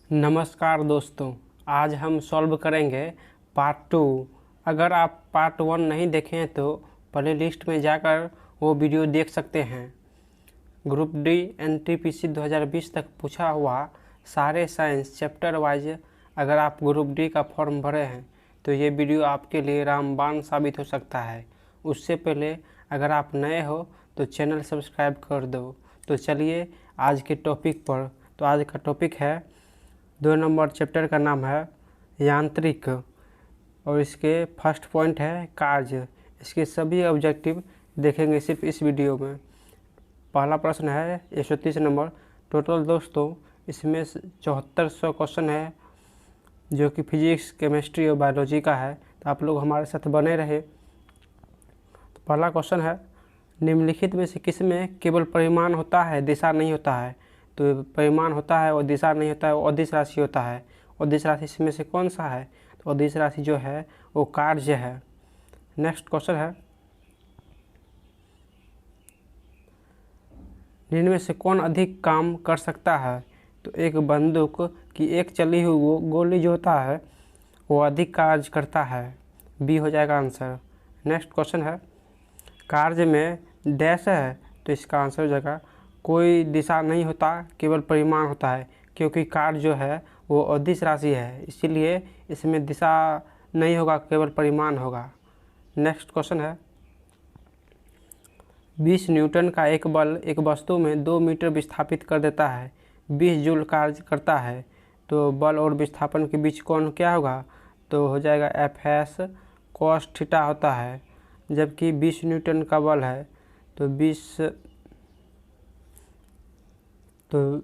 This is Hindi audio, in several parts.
नमस्कार दोस्तों, आज हम सॉल्व करेंगे पार्ट 2। अगर आप पार्ट 1 नहीं देखे हैं तो प्ले लिस्ट में जाकर वो वीडियो देख सकते हैं। ग्रुप डी एनटीपीसी 2020 तक पूछा हुआ सारे साइंस चैप्टर वाइज अगर आप ग्रुप डी का फॉर्म भरे हैं तो ये वीडियो आपके लिए रामबाण साबित हो सकता है। उससे पहले अगर आप नए हो तो चैनल सब्सक्राइब कर दो। तो चलिए आज के टॉपिक पर। तो आज का टॉपिक है 2 नंबर चैप्टर का नाम है यांत्रिक और इसके फर्स्ट पॉइंट है कार्य। इसके सभी ऑब्जेक्टिव देखेंगे सिर्फ इस वीडियो में। पहला प्रश्न है 130 नंबर। टोटल दोस्तों इसमें 7400 क्वेश्चन है जो कि फिजिक्स, केमिस्ट्री और बायोलॉजी का है। तो आप लोग हमारे साथ बने रहे। तो पहला क्वेश्चन है निम्नलिखित में से किस में केवल परिमाण होता है, दिशा नहीं होता है। तो परिमाण होता है और दिशा नहीं होता है, वो अदिश राशि होता है। अदिश राशि इसमें से कौन सा है? तो अदिश राशि जो है वो कार्य है। नेक्स्ट क्वेश्चन है निम्न में से कौन अधिक काम कर सकता है। तो एक बंदूक की एक चली हुई गोली जो होता है वो अधिक कार्य करता है। बी हो जाएगा आंसर। नेक्स्ट क्वेश्चन है कार्य में डैश है तो इसका आंसर हो जाएगा कोई दिशा नहीं होता, केवल परिमाण होता है, क्योंकि कार्य जो है वो अदिश राशि है, इसीलिए इसमें दिशा नहीं होगा, केवल परिमाण होगा। नेक्स्ट क्वेश्चन है 20 न्यूटन का एक बल एक वस्तु में 2 मीटर विस्थापित कर देता है, 20 जूल कार्य करता है। तो बल और विस्थापन के बीच कौन क्या होगा? तो हो जाएगा एफ एस कॉस थीटा होता है। जबकि 20 न्यूटन का बल है तो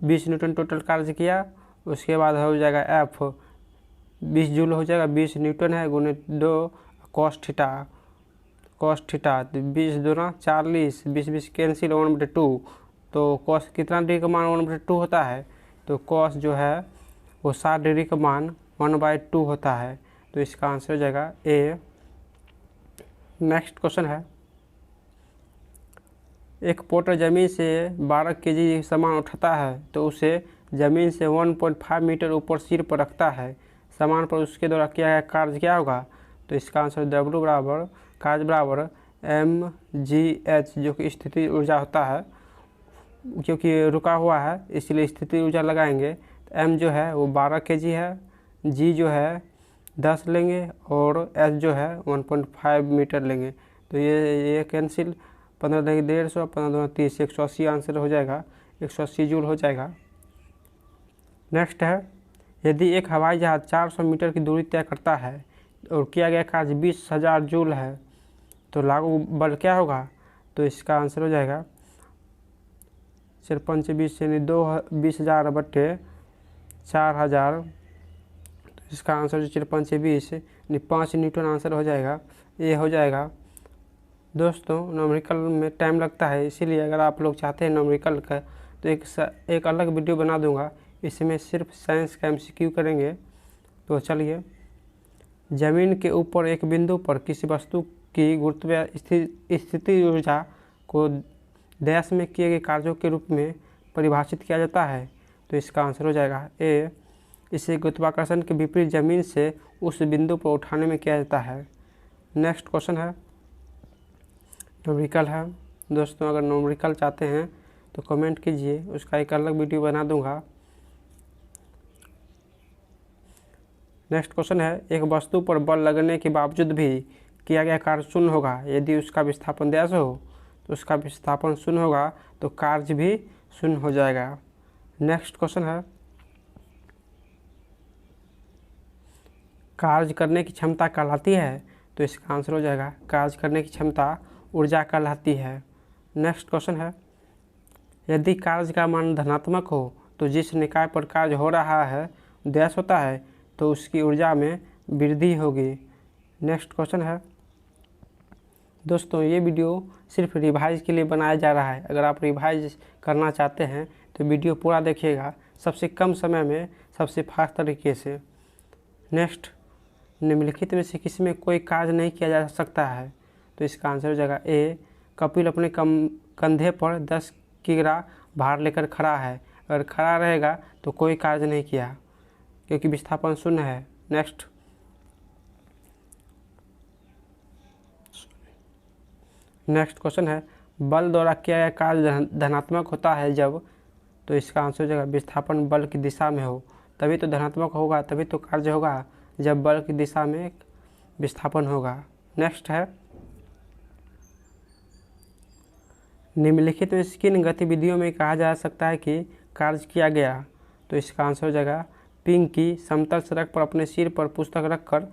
20 न्यूटन टोटल कार्य किया। उसके बाद हो जाएगा एफ 20 जूल हो जाएगा, 20 न्यूटन है गुने 2 कॉस थीटा तो 20 दूना 40, 20 कैंसिल 1/2। तो कॉस कितना डिग्री का मान 1/2 होता है। तो कॉस जो है वो 60 डिग्री का मान 1/2 होता है। तो इसका आंसर हो जाएगा ए। नेक्स्ट क्वेश्चन है एक पोटर ज़मीन से 12 केजी सामान उठाता है तो उसे ज़मीन से 1.5 मीटर ऊपर सिर पर रखता है। सामान पर उसके द्वारा किया गया कार्य क्या होगा? तो इसका आंसर W बराबर कार्य बराबर mgh जो कि स्थिति ऊर्जा होता है, क्योंकि रुका हुआ है इसलिए स्थिति ऊर्जा लगाएंगे। तो m जो है वो 12 केजी है, g जो है 10 लेंगे और h जो है 1.5 मीटर लेंगे। तो ये कैंसिल 15 देंगे 150, 15 दूना 30, 180 आंसर हो जाएगा, 180 जूल हो जाएगा। नेक्स्ट है यदि एक हवाई जहाज़ 400 मीटर की दूरी तय करता है और किया गया कार्य 20,000 जूल है तो लागू बल क्या होगा? तो इसका आंसर हो जाएगा 4×5 यानी 20,000 बट्टे 4,000। तो इसका आंसर 4×5 यानी 5 न्यूटन आंसर हो जाएगा। ये हो जाएगा। दोस्तों न्यूमेरिकल में टाइम लगता है, इसीलिए अगर आप लोग चाहते हैं न्यूमेरिकल का तो एक अलग वीडियो बना दूंगा। इसमें सिर्फ साइंस का MCQ करेंगे। तो चलिए ज़मीन के ऊपर एक बिंदु पर किसी वस्तु की गुरुत्वाकर्षण स्थिति ऊर्जा को डैश में किए गए कार्यों के रूप में परिभाषित किया जाता है। तो इसका आंसर हो जाएगा ए। इसे गुरुत्वाकर्षण के विपरीत ज़मीन से उस बिंदु पर उठाने में किया जाता है। नेक्स्ट क्वेश्चन है न्यूमेरिकल है। दोस्तों अगर न्यूमेरिकल चाहते हैं तो कमेंट कीजिए, उसका एक अलग वीडियो बना दूंगा। नेक्स्ट क्वेश्चन है एक वस्तु पर बल लगने के बावजूद भी किया गया कार्य शून्य होगा यदि उसका विस्थापन डैश हो। तो उसका विस्थापन शून्य होगा तो कार्य भी शून्य हो जाएगा। नेक्स्ट क्वेश्चन है कार्य करने की क्षमता कहलाती है। तो इसका आंसर हो जाएगा कार्य करने की क्षमता ऊर्जा कहलाती है। नेक्स्ट क्वेश्चन है यदि कार्य का मान धनात्मक हो तो जिस निकाय पर कार्य हो रहा है डैश होता है तो उसकी ऊर्जा में वृद्धि होगी। नेक्स्ट क्वेश्चन है दोस्तों ये वीडियो सिर्फ रिवाइज के लिए बनाया जा रहा है। अगर आप रिवाइज करना चाहते हैं तो वीडियो पूरा देखिएगा, सबसे कम समय में सबसे फास्ट तरीके से। नेक्स्ट निम्नलिखित में से किसी में कोई कार्य नहीं किया जा सकता है। तो इसका आंसर हो जाएगा ए। कपिल अपने कंधे पर 10 किग्रा भार लेकर खड़ा है, अगर खड़ा रहेगा तो कोई कार्य नहीं किया। क्योंकि विस्थापन शून्य है। नेक्स्ट क्वेश्चन है, बल द्वारा किया गया कार्य धनात्मक होता है जब, तो इसका आंसर हो जाएगा विस्थापन बल की दिशा में हो, तभी तो धनात्मक होगा, तभी तो कार्य होगा जब बल की दिशा में विस्थापन होगा। नेक्स्ट है, निम्नलिखित में किन गतिविधियों में कहा जा सकता है कि कार्य किया गया, तो इसका आंसर हो जाएगा पिंकी समतल सड़क पर अपने सिर पर पुस्तक रखकर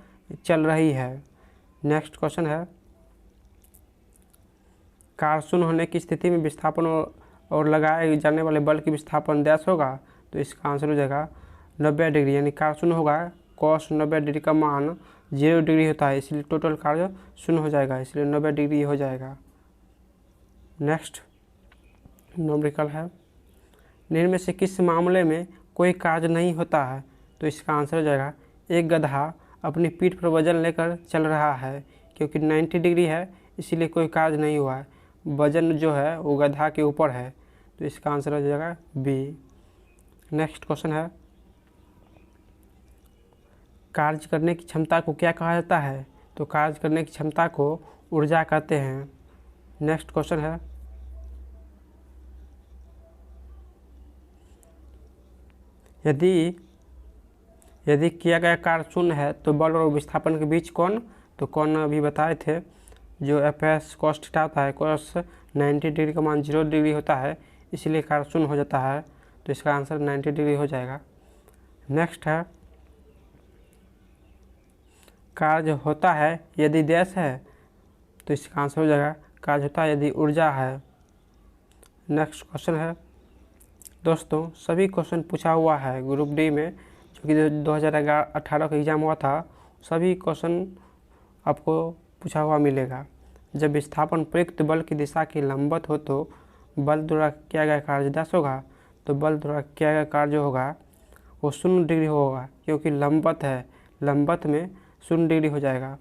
चल रही है। नेक्स्ट क्वेश्चन है, कार शून्य होने की स्थिति में विस्थापन और लगाए जाने वाले बल की विस्थापन डैश होगा, तो इसका आंसर हो जाएगा 90 डिग्री, यानी कार शून्य होगा, cos 90 डिग्री का मान 0 डिग्री होता है, इसलिए टोटल कार्य शून्य हो जाएगा, इसलिए 90 डिग्री हो जाएगा। नेक्स्ट न्यूमेरिकल है, निम्न में से किस मामले में कोई कार्य नहीं होता है, तो इसका आंसर हो जाएगा एक गधा अपनी पीठ पर वजन लेकर चल रहा है, क्योंकि 90 डिग्री है इसीलिए कोई कार्य नहीं हुआ है, वजन जो है वो गधा के ऊपर है, तो इसका आंसर हो जाएगा बी। नेक्स्ट क्वेश्चन है, कार्य करने की क्षमता को क्या कहा जाता है, तो कार्य करने की क्षमता को ऊर्जा कहते हैं। नेक्स्ट क्वेश्चन है, यदि किया गया कार्य शून्य है तो बल और विस्थापन के बीच कोण, तो कोण अभी बताए थे जो एफ cos थीटा होता है, cos 90 डिग्री का मान 0 डिग्री होता है, इसलिए कार्य शून्य हो जाता है, तो इसका आंसर 90 डिग्री हो जाएगा। नेक्स्ट है, कार्य होता है यदि डैश है, तो इसका आंसर हो जाएगा कार्य होता है यदि ऊर्जा है। नेक्स्ट क्वेश्चन है, दोस्तों सभी क्वेश्चन पूछा हुआ है ग्रुप डी में, जो कि 2018 का एग्ज़ाम हुआ था, सभी क्वेश्चन आपको पूछा हुआ मिलेगा। जब विस्थापन प्रयुक्त बल की दिशा के लंबवत हो तो बल द्वारा किया गया कार्य डैश होगा, तो बल द्वारा किया गया कार्य जो होगा वो 0 डिग्री होगा, क्योंकि लंबवत है, लंबवत में 0 डिग्री हो जाएगा।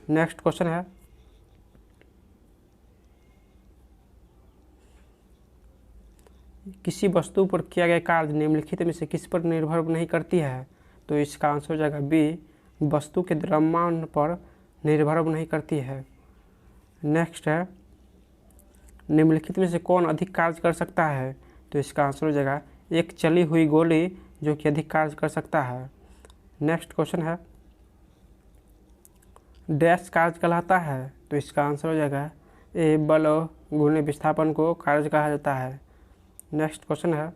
नेक्स्ट क्वेश्चन है, किसी वस्तु पर किया गया कार्य निम्नलिखित में से किस पर निर्भर नहीं करती है, तो इसका आंसर हो जाएगा बी, वस्तु के द्रव्यमान पर निर्भर नहीं करती है। नेक्स्ट है, निम्नलिखित में से कौन अधिक कार्य कर सकता है, तो इसका आंसर हो जाएगा एक चली हुई गोली जो कि अधिक कार्य कर सकता है। नेक्स्ट क्वेश्चन है, डैश कार्य कहलाता है, तो इसका आंसर हो जाएगा ए, बल गुणे विस्थापन को कार्य कहा जाता है। नेक्स्ट क्वेश्चन है,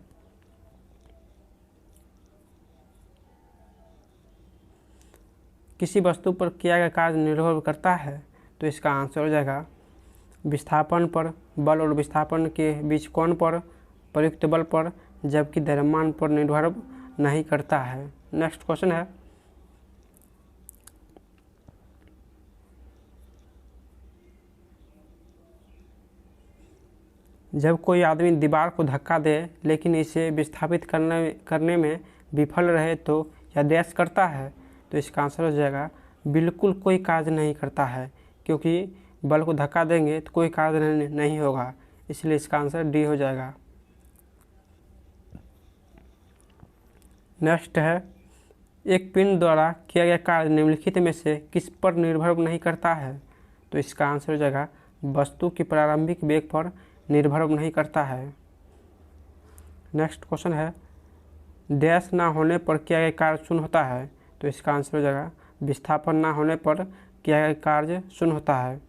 किसी वस्तु पर किया गया कार्य निर्भर करता है, तो इसका आंसर हो जाएगा विस्थापन पर, बल और विस्थापन के बीच कोण पर, प्रयुक्त बल पर, जबकि द्रव्यमान पर निर्भर नहीं करता है। नेक्स्ट क्वेश्चन है, जब कोई आदमी दीवार को धक्का दे लेकिन इसे विस्थापित करने में विफल रहे तो यह डैश करता है, तो इसका आंसर हो जाएगा बिल्कुल कोई कार्य नहीं करता है, क्योंकि बल को धक्का देंगे तो कोई कार्य नहीं होगा, इसलिए इसका आंसर डी हो जाएगा। नेक्स्ट है, एक पिंड द्वारा किया गया कार्य निम्नलिखित में से किस पर निर्भर नहीं करता है, तो इसका आंसर हो जाएगा वस्तु की प्रारंभिक वेग पर निर्भर नहीं करता है। नेक्स्ट क्वेश्चन है, डैश ना होने पर किया गया कार्य शून्य होता है, तो इसका आंसर हो जाएगा विस्थापन ना होने पर किया गया कार्य शून्य होता है।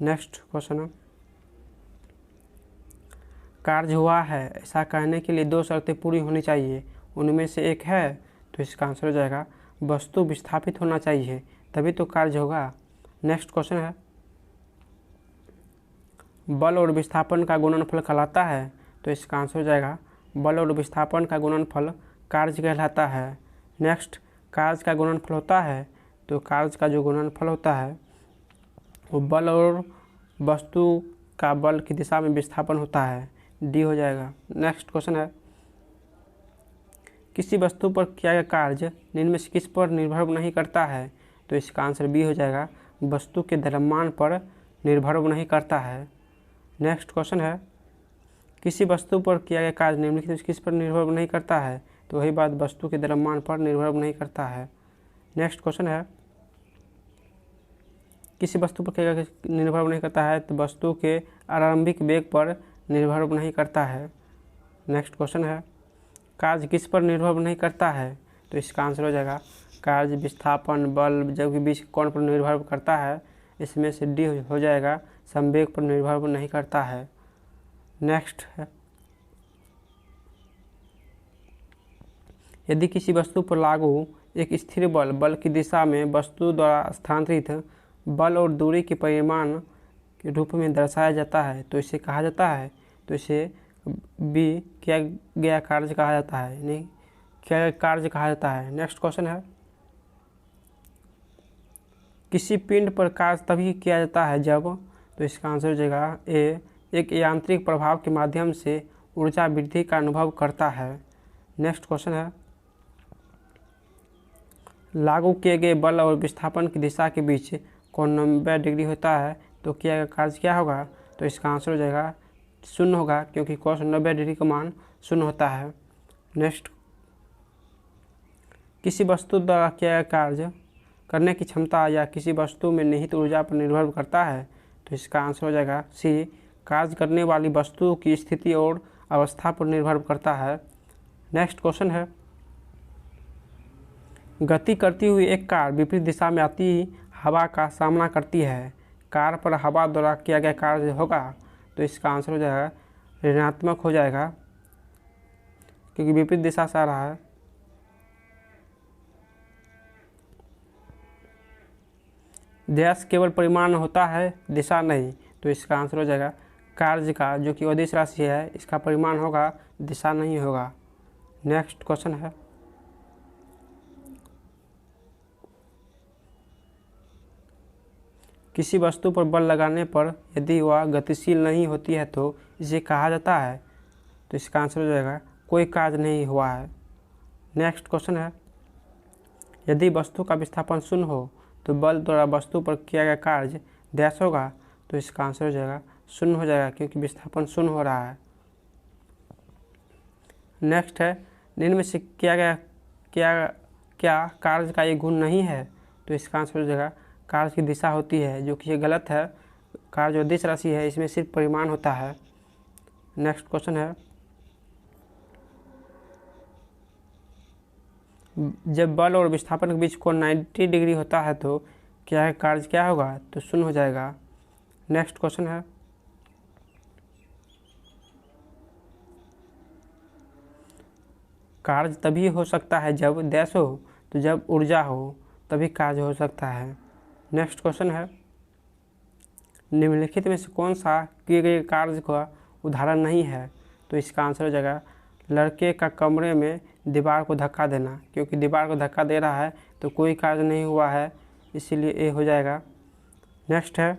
नेक्स्ट क्वेश्चन है, कार्य हुआ है ऐसा कहने के लिए 2 शर्तें पूरी होनी चाहिए, उनमें से एक है, तो इसका आंसर हो जाएगा वस्तु विस्थापित होना चाहिए, तभी तो कार्य होगा। नेक्स्ट क्वेश्चन है, बल और विस्थापन का गुणनफल कहलाता है, तो इसका आंसर हो जाएगा बल और विस्थापन का गुणनफल कार्य कहलाता है। नेक्स्ट, कार्य का गुणनफल होता है, तो कार्य का जो गुणनफल होता है वो बल और वस्तु का बल की दिशा में विस्थापन होता है, डी हो जाएगा। नेक्स्ट क्वेश्चन है, किसी वस्तु पर किया गया कार्य निम्न में से किस पर निर्भर नहीं करता है, तो इसका आंसर बी हो जाएगा वस्तु के द्रव्यमान पर निर्भर नहीं करता है। नेक्स्ट क्वेश्चन है, किसी वस्तु पर किया गया कार्य निम्नलिखित में किस पर निर्भर नहीं करता है, तो वही बात वस्तु के द्रव्यमान पर निर्भर नहीं करता है। नेक्स्ट क्वेश्चन है, किसी वस्तु पर क्या निर्भर नहीं करता है, तो वस्तु के आरंभिक वेग पर निर्भर नहीं करता है। नेक्स्ट क्वेश्चन है, कार्य किस पर निर्भर नहीं करता है, तो इसका आंसर हो जाएगा कार्य विस्थापन बल जबकि बीच कोण पर निर्भर करता है। इसमें से डी हो जाएगा संवेग पर निर्भर नहीं करता है। नेक्स्ट है, यदि किसी वस्तु पर लागू एक स्थिर बल की दिशा में वस्तु द्वारा स्थानांतरित बल और दूरी के परिमाण के रूप में दर्शाया जाता है तो इसे कहा जाता है, तो इसे बी किया गया कार्य कहा जाता है, नहीं किया गया कार्य कहा जाता है। नेक्स्ट क्वेश्चन है, किसी पिंड पर कार्य तभी किया जाता है जब, तो इसका आंसर हो जाएगा ए एक यांत्रिक प्रभाव के माध्यम से ऊर्जा वृद्धि का अनुभव करता है। नेक्स्ट क्वेश्चन है, लागू किए गए बल और विस्थापन की दिशा के बीच कोण 90 डिग्री होता है तो किया गया कार्य क्या होगा, तो इसका आंसर हो जाएगा शून्य होगा क्योंकि cos 90 डिग्री का मान शून्य होता है। नेक्स्ट, किसी वस्तु द्वारा किया गया कार्य करने की क्षमता या किसी वस्तु में निहित ऊर्जा पर निर्भर करता है, तो इसका आंसर हो जाएगा सी कार्य करने वाली वस्तु की स्थिति और अवस्था पर निर्भर करता है। नेक्स्ट क्वेश्चन है, गति करती हुई एक कार विपरीत दिशा में आती हवा का सामना करती है, कार पर हवा द्वारा किया गया कार्य होगा, तो इसका आंसर हो जाएगा ऋणात्मक हो जाएगा क्योंकि विपरीत दिशा से आ रहा है। ध्यास केवल परिमाण होता है, दिशा नहीं, तो इसका आंसर हो जाएगा कार्य का जो कि अदिश राशि है इसका परिमाण होगा, दिशा नहीं होगा। नेक्स्ट क्वेश्चन है, किसी वस्तु पर बल लगाने पर यदि वह गतिशील नहीं होती है तो इसे कहा जाता है, तो इसका आंसर हो जाएगा कोई कार्य नहीं हुआ है। नेक्स्ट क्वेश्चन है, यदि वस्तु का विस्थापन शून्य हो तो बल द्वारा वस्तु पर किया गया कार्य डैश होगा, तो इसका आंसर हो जाएगा शून्य हो जाएगा क्योंकि विस्थापन शून्य हो रहा है। नेक्स्ट है, निम्न में से क्या कार्य का ये गुण नहीं है, तो इसका आंसर हो जाएगा कार्य की दिशा होती है जो कि ये गलत है। कार्य जो दिश राशि है इसमें सिर्फ परिमाण होता है। नेक्स्ट क्वेश्चन है, जब बल और विस्थापन के बीच कोण 90 डिग्री होता है तो क्या है कार्य क्या होगा, तो शून्य हो जाएगा। नेक्स्ट क्वेश्चन है, कार्य तभी हो सकता है जब डैश हो, तो जब ऊर्जा हो तभी कार्य हो सकता है। नेक्स्ट क्वेश्चन है, निम्नलिखित में से कौन सा किए गए कार्य का उदाहरण नहीं है, तो इसका आंसर हो जाएगा लड़के का कमरे में दीवार को धक्का देना, क्योंकि दीवार को धक्का दे रहा है तो कोई कार्य नहीं हुआ है, इसीलिए ए हो जाएगा। नेक्स्ट है,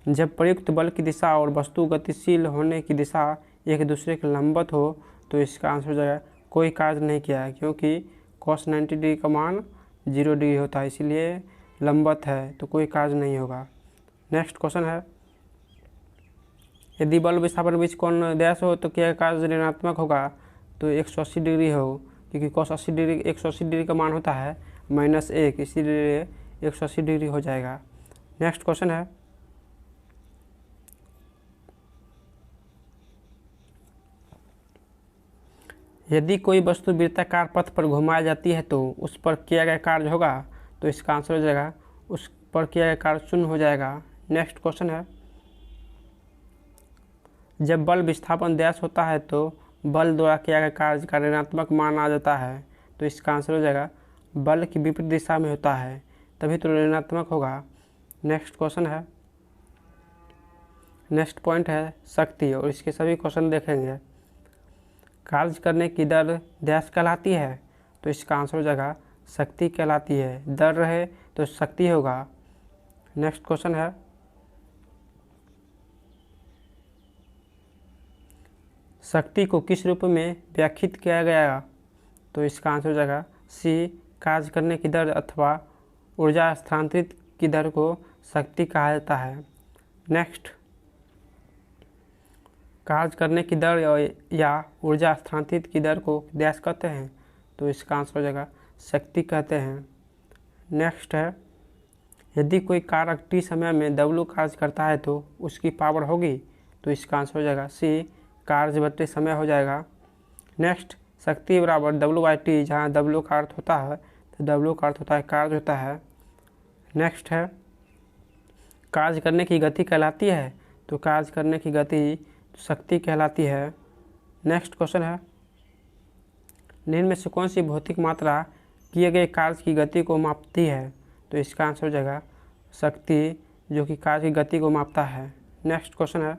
जब प्रयुक्त बल की दिशा और वस्तु गतिशील होने की दिशा एक दूसरे के लंबवत हो तो इसका आंसर हो जाएगा कोई कार्य नहीं किया है, क्योंकि cos 90 डिग्री का मान 0 डिग्री होता है, इसीलिए लंबवत है तो कोई कार्य नहीं होगा। नेक्स्ट क्वेश्चन है, यदि बल विस्थापन के बीच कोण डैश हो तो क्या कार्य ऋणात्मक होगा, तो 180 डिग्री हो, क्योंकि cos 80 डिग्री 180 डिग्री का मान होता है -1, इसीलिए 180 डिग्री हो जाएगा। नेक्स्ट क्वेश्चन है, यदि कोई वस्तु वृत्ताकार पथ पर घुमाई जाती है तो उस पर किया गया कार्य होगा, तो इसका आंसर हो जाएगा उस पर किया गया कार्य शून्य हो जाएगा। नेक्स्ट क्वेश्चन है, जब बल विस्थापन डैश होता है तो बल द्वारा किया गया कार्य का ऋणात्मक मान आ जाता है, तो इसका आंसर हो जाएगा बल की विपरीत दिशा में होता है तभी तो ऋणात्मक होगा। नेक्स्ट क्वेश्चन है, नेक्स्ट पॉइंट है शक्ति, और इसके सभी क्वेश्चन देखेंगे। कार्य करने की दर डैश कहलाती है, तो इसका आंसर हो जाएगा शक्ति कहलाती है, दर रहे तो शक्ति होगा। नेक्स्ट क्वेश्चन है, शक्ति को किस रूप में व्याख्यात किया गया, तो इसका आंसर हो जाएगा सी कार्य करने की दर अथवा ऊर्जा स्थानांतरित की दर को शक्ति कहा जाता है। नेक्स्ट, कार्य करने की दर या ऊर्जा स्थानांतरित की दर को डैश कहते हैं, तो इसका आंसर हो जाएगा शक्ति कहते हैं। नेक्स्ट है, यदि कोई कारक टी समय में W कार्य करता है तो उसकी पावर होगी, तो इसका आंसर हो जाएगा सी, कार्य बटे समय हो जाएगा। नेक्स्ट, शक्ति बराबर W/T, जहाँ W का अर्थ होता है तो W का अर्थ होता है कार्य होता है। नेक्स्ट है, कार्य करने की गति कहलाती है, तो कार्य करने की गति शक्ति कहलाती है। नेक्स्ट क्वेश्चन है, निम्न में से कौन सी भौतिक मात्रा किए गए कार्य की गति को मापती है, तो इसका आंसर हो जाएगा शक्ति, जो कि कार्य की गति को मापता है। नेक्स्ट क्वेश्चन है,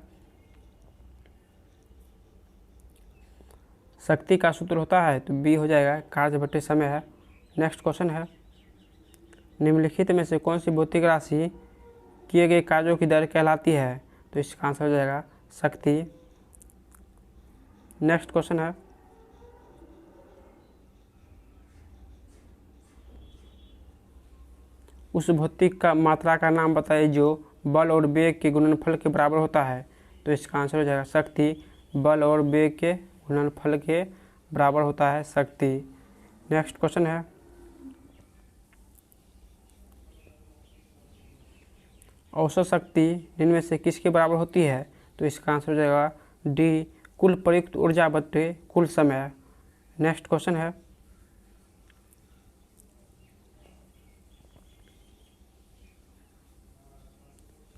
शक्ति का सूत्र होता है तो बी हो जाएगा कार्य बटे समय है। नेक्स्ट क्वेश्चन है, निम्नलिखित में से कौन सी भौतिक राशि किए गए कार्यों की दर कहलाती है, तो इसका आंसर हो जाएगा शक्ति। नेक्स्ट क्वेश्चन है, उस भौतिक का मात्रा का नाम बताइए जो बल और वेग के गुणनफल के बराबर होता है, तो इसका आंसर हो जाएगा शक्ति। बल और वेग के गुणनफल के बराबर होता है शक्ति। नेक्स्ट क्वेश्चन है, औसत शक्ति निम्न में से किसके बराबर होती है, तो इसका आंसर हो जाएगा डी, कुल प्रयुक्त ऊर्जा बटे कुल समय। नेक्स्ट क्वेश्चन है,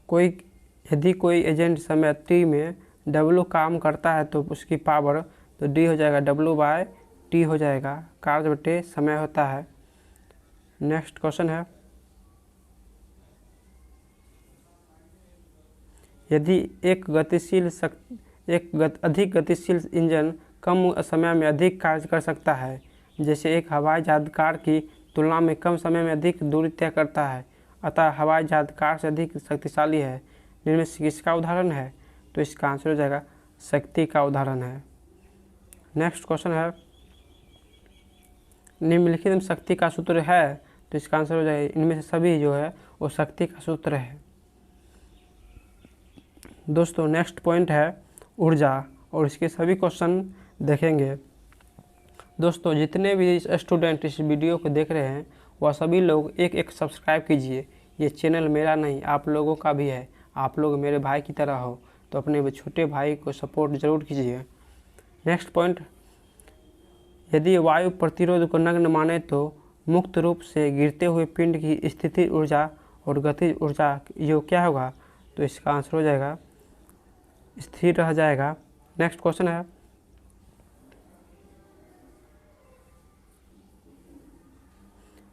यदि कोई एजेंट समय t में W काम करता है तो उसकी पावर, तो D हो जाएगा W/T हो जाएगा, कार्य बटे समय होता है। नेक्स्ट क्वेश्चन है, यदि अधिक गतिशील इंजन कम समय में अधिक कार्य कर सकता है, जैसे एक हवाई जहाज कार की तुलना में कम समय में अधिक दूरी तय करता है, अतः हवाई जहाज कार से अधिक शक्तिशाली है, निम्न में से किसका उदाहरण है, तो इसका आंसर हो जाएगा शक्ति का उदाहरण है। नेक्स्ट क्वेश्चन है, निम्नलिखित में शक्ति का सूत्र है, तो इसका आंसर हो जाएगा इनमें से सभी जो है वो शक्ति का सूत्र है। दोस्तों नेक्स्ट पॉइंट है ऊर्जा, और इसके सभी क्वेश्चन देखेंगे। दोस्तों जितने भी स्टूडेंट इस वीडियो को देख रहे हैं वह सभी लोग एक सब्सक्राइब कीजिए। ये चैनल मेरा नहीं आप लोगों का भी है, आप लोग मेरे भाई की तरह हो, तो अपने छोटे भाई को सपोर्ट जरूर कीजिए। नेक्स्ट पॉइंट, यदि वायु प्रतिरोध को नगण्य माने तो मुक्त रूप से गिरते हुए पिंड की स्थितिज ऊर्जा और गतिज ऊर्जा योग क्या होगा, तो इसका आंसर हो जाएगा स्थिर रह जाएगा। नेक्स्ट क्वेश्चन है,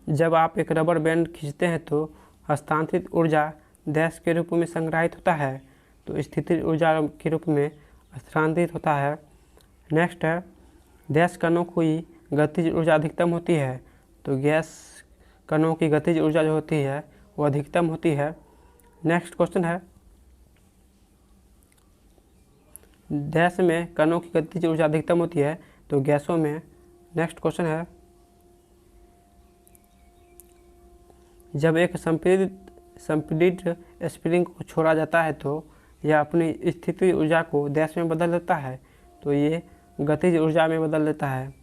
जब आप एक रबर बैंड खींचते हैं तो हस्तांतरित ऊर्जा डैश के रूप में संग्रहित होता है, तो स्थितिज ऊर्जा के रूप में स्थानांतरित होता है। नेक्स्ट है, डैश कणों की गतिज ऊर्जा अधिकतम होती है, तो गैस कणों की गतिज ऊर्जा जो होती है वो अधिकतम होती है। नेक्स्ट क्वेश्चन है, डैश में कणों की गतिज ऊर्जा अधिकतम होती है, तो गैसों में। नेक्स्ट क्वेश्चन है, जब एक संपीड़ित स्प्रिंग को छोड़ा जाता है तो यह अपनी स्थितिज ऊर्जा को डैश में बदल देता है, तो ये गतिज ऊर्जा में बदल देता है।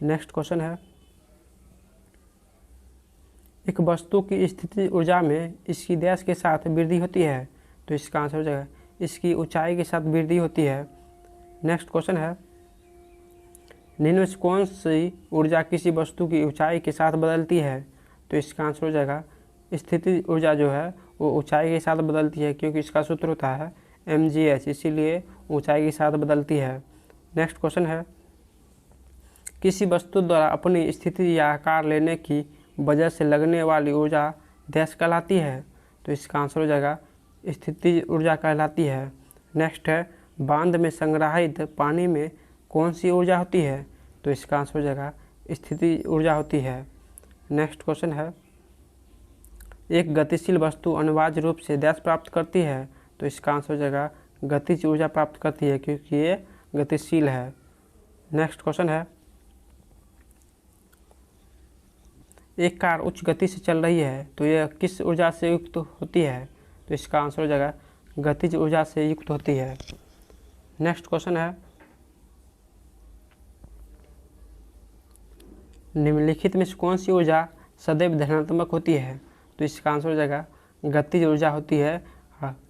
नेक्स्ट क्वेश्चन है, एक वस्तु की स्थितिज ऊर्जा में इसकी डैश के साथ वृद्धि होती है, तो इसका आंसर हो जाएगा इसकी ऊंचाई के साथ वृद्धि होती है। नेक्स्ट क्वेश्चन है, निम्न में से कौन सी ऊर्जा किसी वस्तु की ऊंचाई के साथ बदलती है, तो इसका आंसर हो जाएगा स्थितिज ऊर्जा जो है वो ऊंचाई के साथ बदलती है, क्योंकि इसका सूत्र होता है mgh, इसीलिए ऊंचाई के साथ बदलती है। नेक्स्ट क्वेश्चन है, किसी वस्तु द्वारा अपनी स्थिति या आकार लेने की वजह से लगने वाली ऊर्जा डैश कहलाती है, तो इसका आंसर हो जाएगा स्थितिज ऊर्जा कहलाती है। नेक्स्ट है, बांध में संग्रहित पानी में कौन सी ऊर्जा होती है, तो इसका आंसर हो जाएगा स्थितिज ऊर्जा होती है। नेक्स्ट क्वेश्चन है, एक गतिशील वस्तु अनिवार्य रूप से डैश प्राप्त करती है, तो इसका आंसर हो जाएगा गतिज ऊर्जा प्राप्त करती है, क्योंकि ये गतिशील है। नेक्स्ट क्वेश्चन है, एक कार उच्च गति से चल रही है तो यह किस ऊर्जा से युक्त होती है, तो इसका आंसर हो जाएगा गतिज ऊर्जा से युक्त होती है। नेक्स्ट क्वेश्चन है, निम्नलिखित में से कौन सी ऊर्जा सदैव धनात्मक होती है? तो इसका आंसर हो जाएगा गतिज ऊर्जा होती है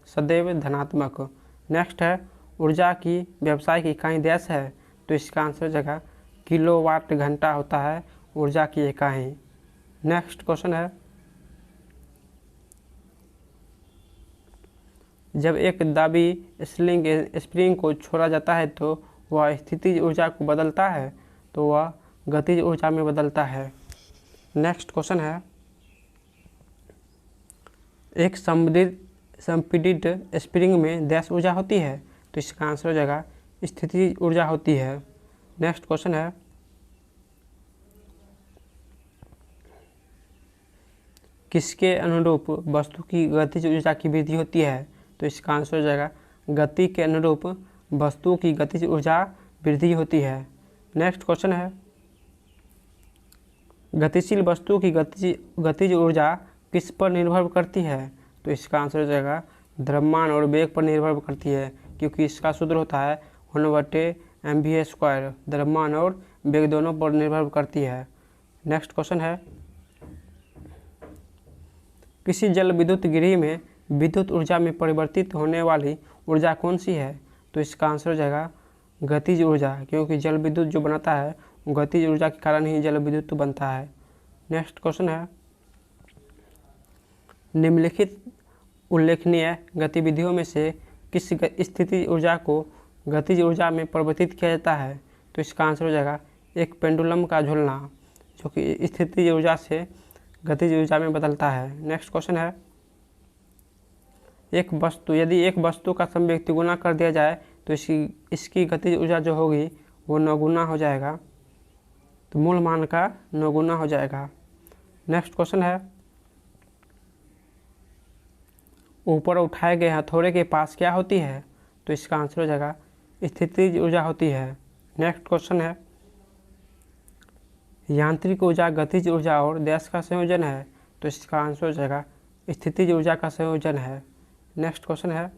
सदैव धनात्मक। नेक्स्ट है, ऊर्जा की व्यावसायिक इकाई डैश है? तो इसका आंसर हो जाएगा किलोवाट घंटा होता है ऊर्जा की इकाई। नेक्स्ट क्वेश्चन है, जब एक दाबी स्प्रिंग को छोड़ा जाता है तो वह स्थितिज ऊर्जा को बदलता है? तो वह गतिज ऊर्जा में बदलता है। नेक्स्ट क्वेश्चन है, एक संपीड़ित स्प्रिंग में डैश ऊर्जा होती है? तो इसका आंसर हो जाएगा स्थितिज ऊर्जा होती है। नेक्स्ट क्वेश्चन है, किसके अनुरूप वस्तु की गतिज ऊर्जा की वृद्धि होती है? तो इसका आंसर हो जाएगा गति के अनुरूप वस्तु की गतिज ऊर्जा वृद्धि होती है। नेक्स्ट क्वेश्चन है, गतिशील वस्तु की गतिज ऊर्जा किस पर निर्भर करती है? तो इसका आंसर हो जाएगा द्रव्यमान और वेग पर निर्भर करती है, क्योंकि इसका सूत्र होता है 1/mv²। द्रव्यमान और वेग दोनों पर निर्भर करती है। नेक्स्ट क्वेश्चन है, किसी जल विद्युत गृह में विद्युत ऊर्जा में परिवर्तित होने वाली ऊर्जा कौन सी है? तो इसका आंसर हो जाएगा गतिज ऊर्जा, क्योंकि जल विद्युत जो बनाता है गतिज ऊर्जा के कारण ही जल विद्युत बनता है। नेक्स्ट क्वेश्चन है, निम्नलिखित उल्लेखनीय गतिविधियों में से किस स्थितिज ऊर्जा को गतिज ऊर्जा में परिवर्तित किया जाता है? तो इसका आंसर हो जाएगा एक पेंडुलम का झूलना, जो कि स्थितिज ऊर्जा से गतिज ऊर्जा में बदलता है। नेक्स्ट क्वेश्चन है, यदि एक वस्तु का संवेग तिगुना कर दिया जाए तो इसकी गतिज ऊर्जा जो होगी वो 9 गुना हो जाएगा, तो मूल मान का 9 गुना हो जाएगा। नेक्स्ट क्वेश्चन है, ऊपर उठाए गए हथौड़े के पास क्या होती है? तो इसका आंसर हो जाएगा स्थितिज ऊर्जा होती है। नेक्स्ट क्वेश्चन है, यांत्रिक ऊर्जा गतिज ऊर्जा और डैश का संयोजन है? तो इसका आंसर हो जाएगा स्थितिज ऊर्जा का संयोजन है। नेक्स्ट क्वेश्चन है,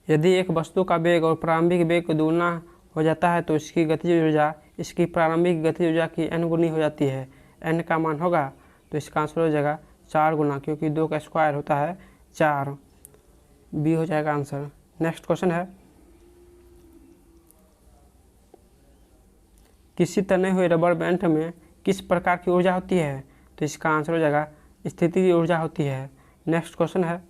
यदि एक वस्तु का वेग और प्रारंभिक वेग दोगुना हो जाता है तो इसकी गतिज ऊर्जा इसकी प्रारंभिक गतिज ऊर्जा की n गुनी हो जाती है। n का मान होगा तो इसका आंसर हो जाएगा 4 गुना, क्योंकि 2 का स्क्वायर होता है 4। बी हो जाएगा आंसर। नेक्स्ट क्वेश्चन है, किसी तने हुए रबर बैंड में किस प्रकार की ऊर्जा होती है? तो इसका आंसर हो जाएगा स्थितिज ऊर्जा होती है। नेक्स्ट क्वेश्चन है,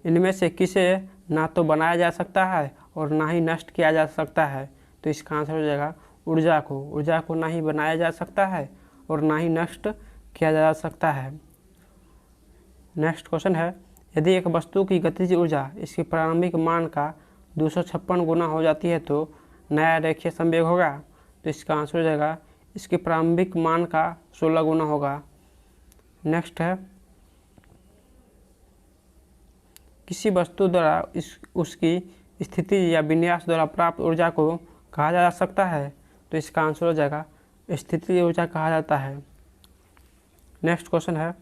इनमें से किसे ना तो बनाया जा सकता है और ना ही नष्ट किया जा सकता है? तो इसका आंसर हो जाएगा ऊर्जा को ना ही बनाया जा सकता है और ना ही नष्ट किया जा सकता है। नेक्स्ट क्वेश्चन है, यदि एक वस्तु की गतिज ऊर्जा इसके प्रारंभिक मान का 256 गुना हो जाती है तो नया रेखीय संवेग होगा? तो इसका आंसर हो जाएगा इसके प्रारंभिक मान का 16 गुना होगा। नेक्स्ट है, किसी वस्तु द्वारा उसकी स्थिति या विन्यास द्वारा प्राप्त ऊर्जा को कहा जा सकता है? तो इसका आंसर हो जाएगा स्थितिज ऊर्जा कहा जाता है। नेक्स्ट क्वेश्चन है,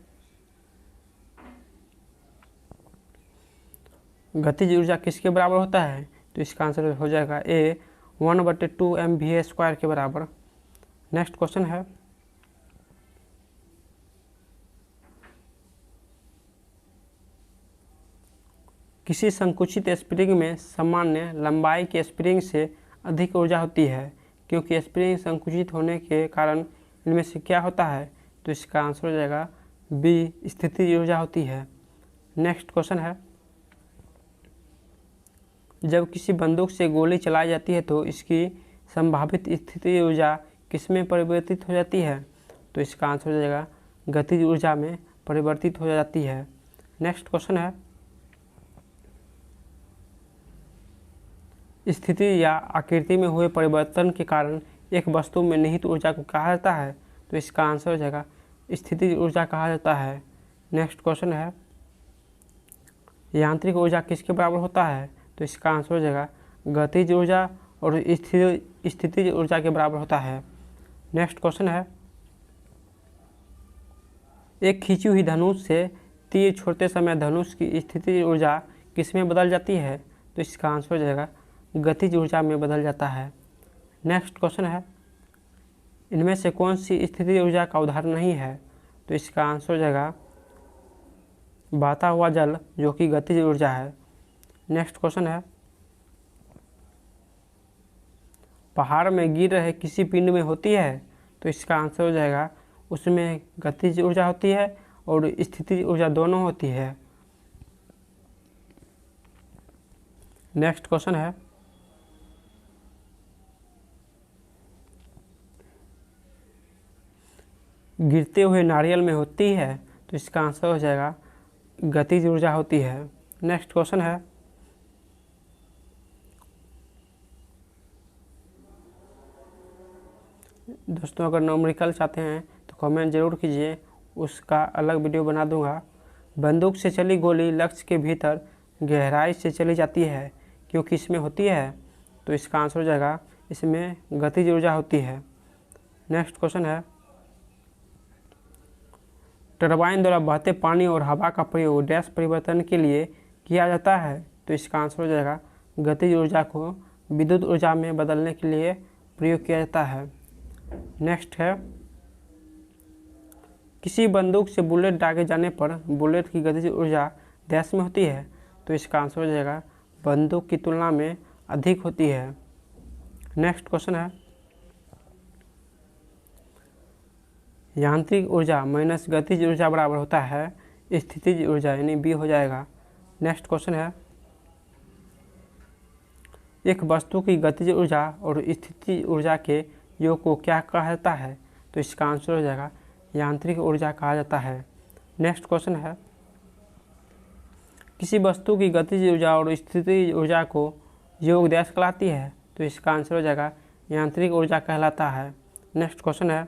गतिज ऊर्जा किसके बराबर होता है? तो इसका आंसर हो जाएगा ए 1/2 mv² के बराबर। नेक्स्ट क्वेश्चन है, किसी संकुचित स्प्रिंग में सामान्य लंबाई के स्प्रिंग से अधिक ऊर्जा होती है, क्योंकि स्प्रिंग संकुचित होने के कारण इनमें से क्या होता है? तो इसका आंसर हो जाएगा बी स्थितिज ऊर्जा होती है। नेक्स्ट क्वेश्चन है, जब किसी बंदूक से गोली चलाई जाती है तो इसकी संभावित स्थितिज ऊर्जा किसमें परिवर्तित हो जाती है? तो इसका आंसर हो जाएगा गतिज ऊर्जा में परिवर्तित हो जाती है। नेक्स्ट क्वेश्चन है, स्थिति या आकृति में हुए परिवर्तन के कारण एक वस्तु में निहित ऊर्जा को कहा जाता है? तो इसका आंसर हो जाएगा स्थितिज ऊर्जा कहा जाता है। नेक्स्ट क्वेश्चन है, यांत्रिक ऊर्जा किसके बराबर होता है? तो इसका आंसर हो जाएगा गतिज ऊर्जा और स्थितिज ऊर्जा के बराबर होता है। नेक्स्ट क्वेश्चन है, एक खींची हुई धनुष से तीर छोड़ते समय धनुष की स्थिति ऊर्जा किस में बदल जाती है? तो इसका आंसर हो जाएगा गतिज ऊर्जा में बदल जाता है। नेक्स्ट क्वेश्चन है, इनमें से कौन सी स्थिति ऊर्जा का उदाहरण नहीं है? तो इसका आंसर हो जाएगा बहता हुआ जल, जो कि गतिज ऊर्जा है। नेक्स्ट क्वेश्चन है, पहाड़ में गिर रहे किसी पिंड में होती है? तो इसका आंसर हो जाएगा उसमें गतिज ऊर्जा होती है और स्थितिज ऊर्जा दोनों होती है। नेक्स्ट क्वेश्चन है, गिरते हुए नारियल में होती है? तो इसका आंसर हो जाएगा गतिज ऊर्जा होती है। नेक्स्ट क्वेश्चन है, दोस्तों अगर न्यूमेरिकल चाहते हैं तो कमेंट जरूर कीजिए, उसका अलग वीडियो बना दूंगा। बंदूक से चली गोली लक्ष्य के भीतर गहराई से चली जाती है, क्योंकि इसमें होती है? तो इसका आंसर हो जाएगा इसमें गतिज ऊर्जा होती है। नेक्स्ट क्वेश्चन है, टरबाइन द्वारा बहते पानी और हवा का प्रयोग डैश परिवर्तन के लिए किया जाता है? तो इसका आंसर हो जाएगा गतिज ऊर्जा को विद्युत ऊर्जा में बदलने के लिए प्रयोग किया जाता है। नेक्स्ट है, किसी बंदूक से बुलेट दागे जाने पर बुलेट की गतिज ऊर्जा डैश में होती है? तो इसका आंसर हो जाएगा बंदूक की तुलना में अधिक होती है। नेक्स्ट क्वेश्चन है, यांत्रिक ऊर्जा माइनस गतिज ऊर्जा बराबर होता है स्थितिज ऊर्जा, यानी बी हो जाएगा। नेक्स्ट क्वेश्चन है, एक वस्तु की गतिज ऊर्जा और स्थितिज ऊर्जा के योग को क्या कहा जाता है? तो इसका आंसर हो जाएगा यांत्रिक ऊर्जा कहा जाता है। नेक्स्ट क्वेश्चन है, किसी वस्तु की गतिज ऊर्जा और स्थितिज ऊर्जा को योग डैश कहलाती है? तो इसका आंसर हो जाएगा यांत्रिक ऊर्जा कहलाता है। नेक्स्ट क्वेश्चन है,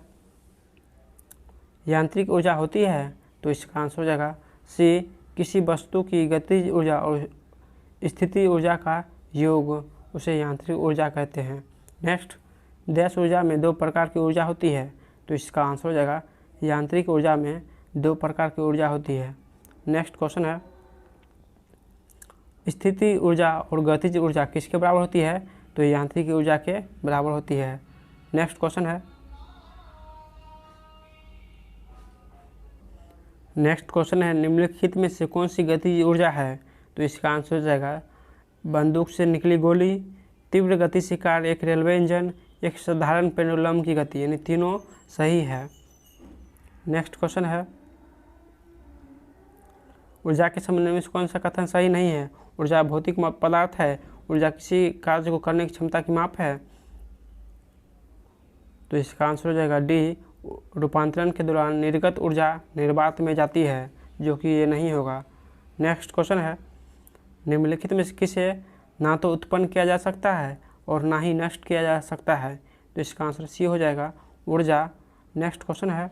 यांत्रिक ऊर्जा होती है? तो इसका आंसर हो जाएगा सी, किसी वस्तु की गतिज ऊर्जा और स्थिति ऊर्जा का योग उसे यांत्रिक ऊर्जा कहते हैं। नेक्स्ट, डैश ऊर्जा में दो प्रकार की ऊर्जा होती है? तो इसका आंसर हो जाएगा यांत्रिक ऊर्जा में दो प्रकार की ऊर्जा होती है। नेक्स्ट क्वेश्चन है, स्थिति ऊर्जा और गतिज ऊर्जा किसके बराबर होती है? तो यांत्रिक ऊर्जा के बराबर होती है। नेक्स्ट क्वेश्चन है, निम्नलिखित में से कौन सी गतिज ऊर्जा है? तो इसका आंसर हो जाएगा बंदूक से निकली गोली, तीव्र गति से कार्य एक रेलवे इंजन, एक साधारण पेंडुलम की गति, यानी तीनों सही है। नेक्स्ट क्वेश्चन है, ऊर्जा के संबंध में कौन सा कथन सही नहीं है? ऊर्जा भौतिक पदार्थ है, ऊर्जा किसी कार्य को करने की क्षमता की माप है। तो इसका आंसर हो जाएगा डी, रूपांतरण के दौरान निर्गत ऊर्जा निर्वात में जाती है, जो कि ये नहीं होगा। नेक्स्ट क्वेश्चन है, निम्नलिखित में से किसे ना तो उत्पन्न किया जा सकता है और ना ही नष्ट किया जा सकता है? तो इसका आंसर सी हो जाएगा ऊर्जा। नेक्स्ट क्वेश्चन है,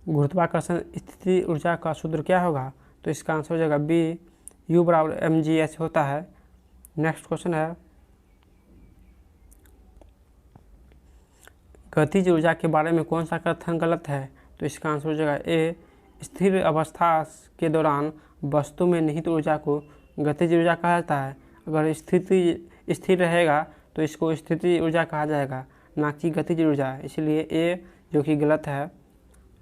गुरुत्वाकर्षण स्थिति ऊर्जा का सूत्र क्या होगा? तो इसका आंसर हो जाएगा बी, U बराबर mgh होता है। नेक्स्ट क्वेश्चन है, गतिज ऊर्जा के बारे में कौन सा कथन गलत है? तो इसका आंसर हो जाएगा ए, स्थिर अवस्था के दौरान वस्तु में निहित ऊर्जा को गतिज ऊर्जा कहा जाता है। अगर स्थिति स्थिर रहेगा तो इसको स्थिति ऊर्जा कहा जाएगा, ना कि गतिज ऊर्जा, इसलिए ए जो कि गलत है।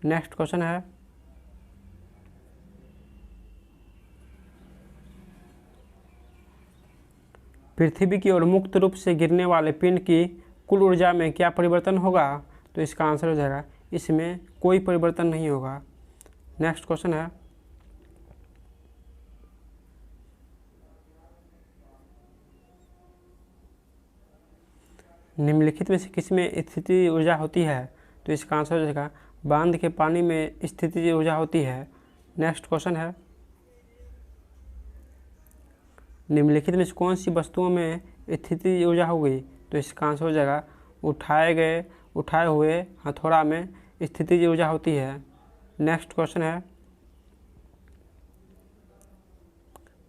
नेक्स्ट क्वेश्चन है, पृथ्वी की ओर मुक्त रूप से गिरने वाले पिंड की कुल ऊर्जा में क्या परिवर्तन होगा? तो इसका आंसर हो जाएगा इसमें कोई परिवर्तन नहीं होगा। नेक्स्ट क्वेश्चन है, निम्नलिखित में से किसमें स्थिति ऊर्जा होती है? तो इसका आंसर हो जाएगा बांध के पानी में स्थिति ऊर्जा होती है। नेक्स्ट क्वेश्चन है, निम्नलिखित में से कौन सी वस्तुओं में स्थिति ऊर्जा होगी? तो इसका आंसर हो जाएगा उठाए हुए हथौड़ा में स्थिति ऊर्जा होती है। नेक्स्ट क्वेश्चन है,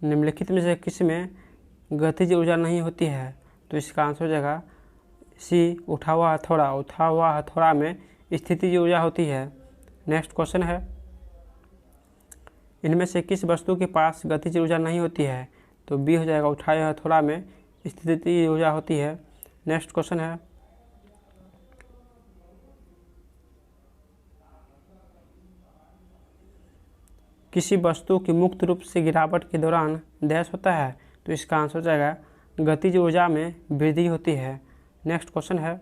निम्नलिखित में से किस में गतिज ऊर्जा नहीं होती है? तो इसका आंसर हो जाएगा सी उठा हुआ हथौड़ा, उठा हुआ हथौड़ा में स्थितिज ऊर्जा होती है। नेक्स्ट क्वेश्चन है, इनमें से किस वस्तु के पास गतिज ऊर्जा नहीं होती है? तो बी हो जाएगा, उठाए हुए हथौड़ा में स्थितिज ऊर्जा होती है। नेक्स्ट क्वेश्चन है, किसी वस्तु की मुक्त रूप से गिरावट के दौरान डैश होता है? तो इसका आंसर हो जाएगा गतिज ऊर्जा में वृद्धि होती है। नेक्स्ट क्वेश्चन है,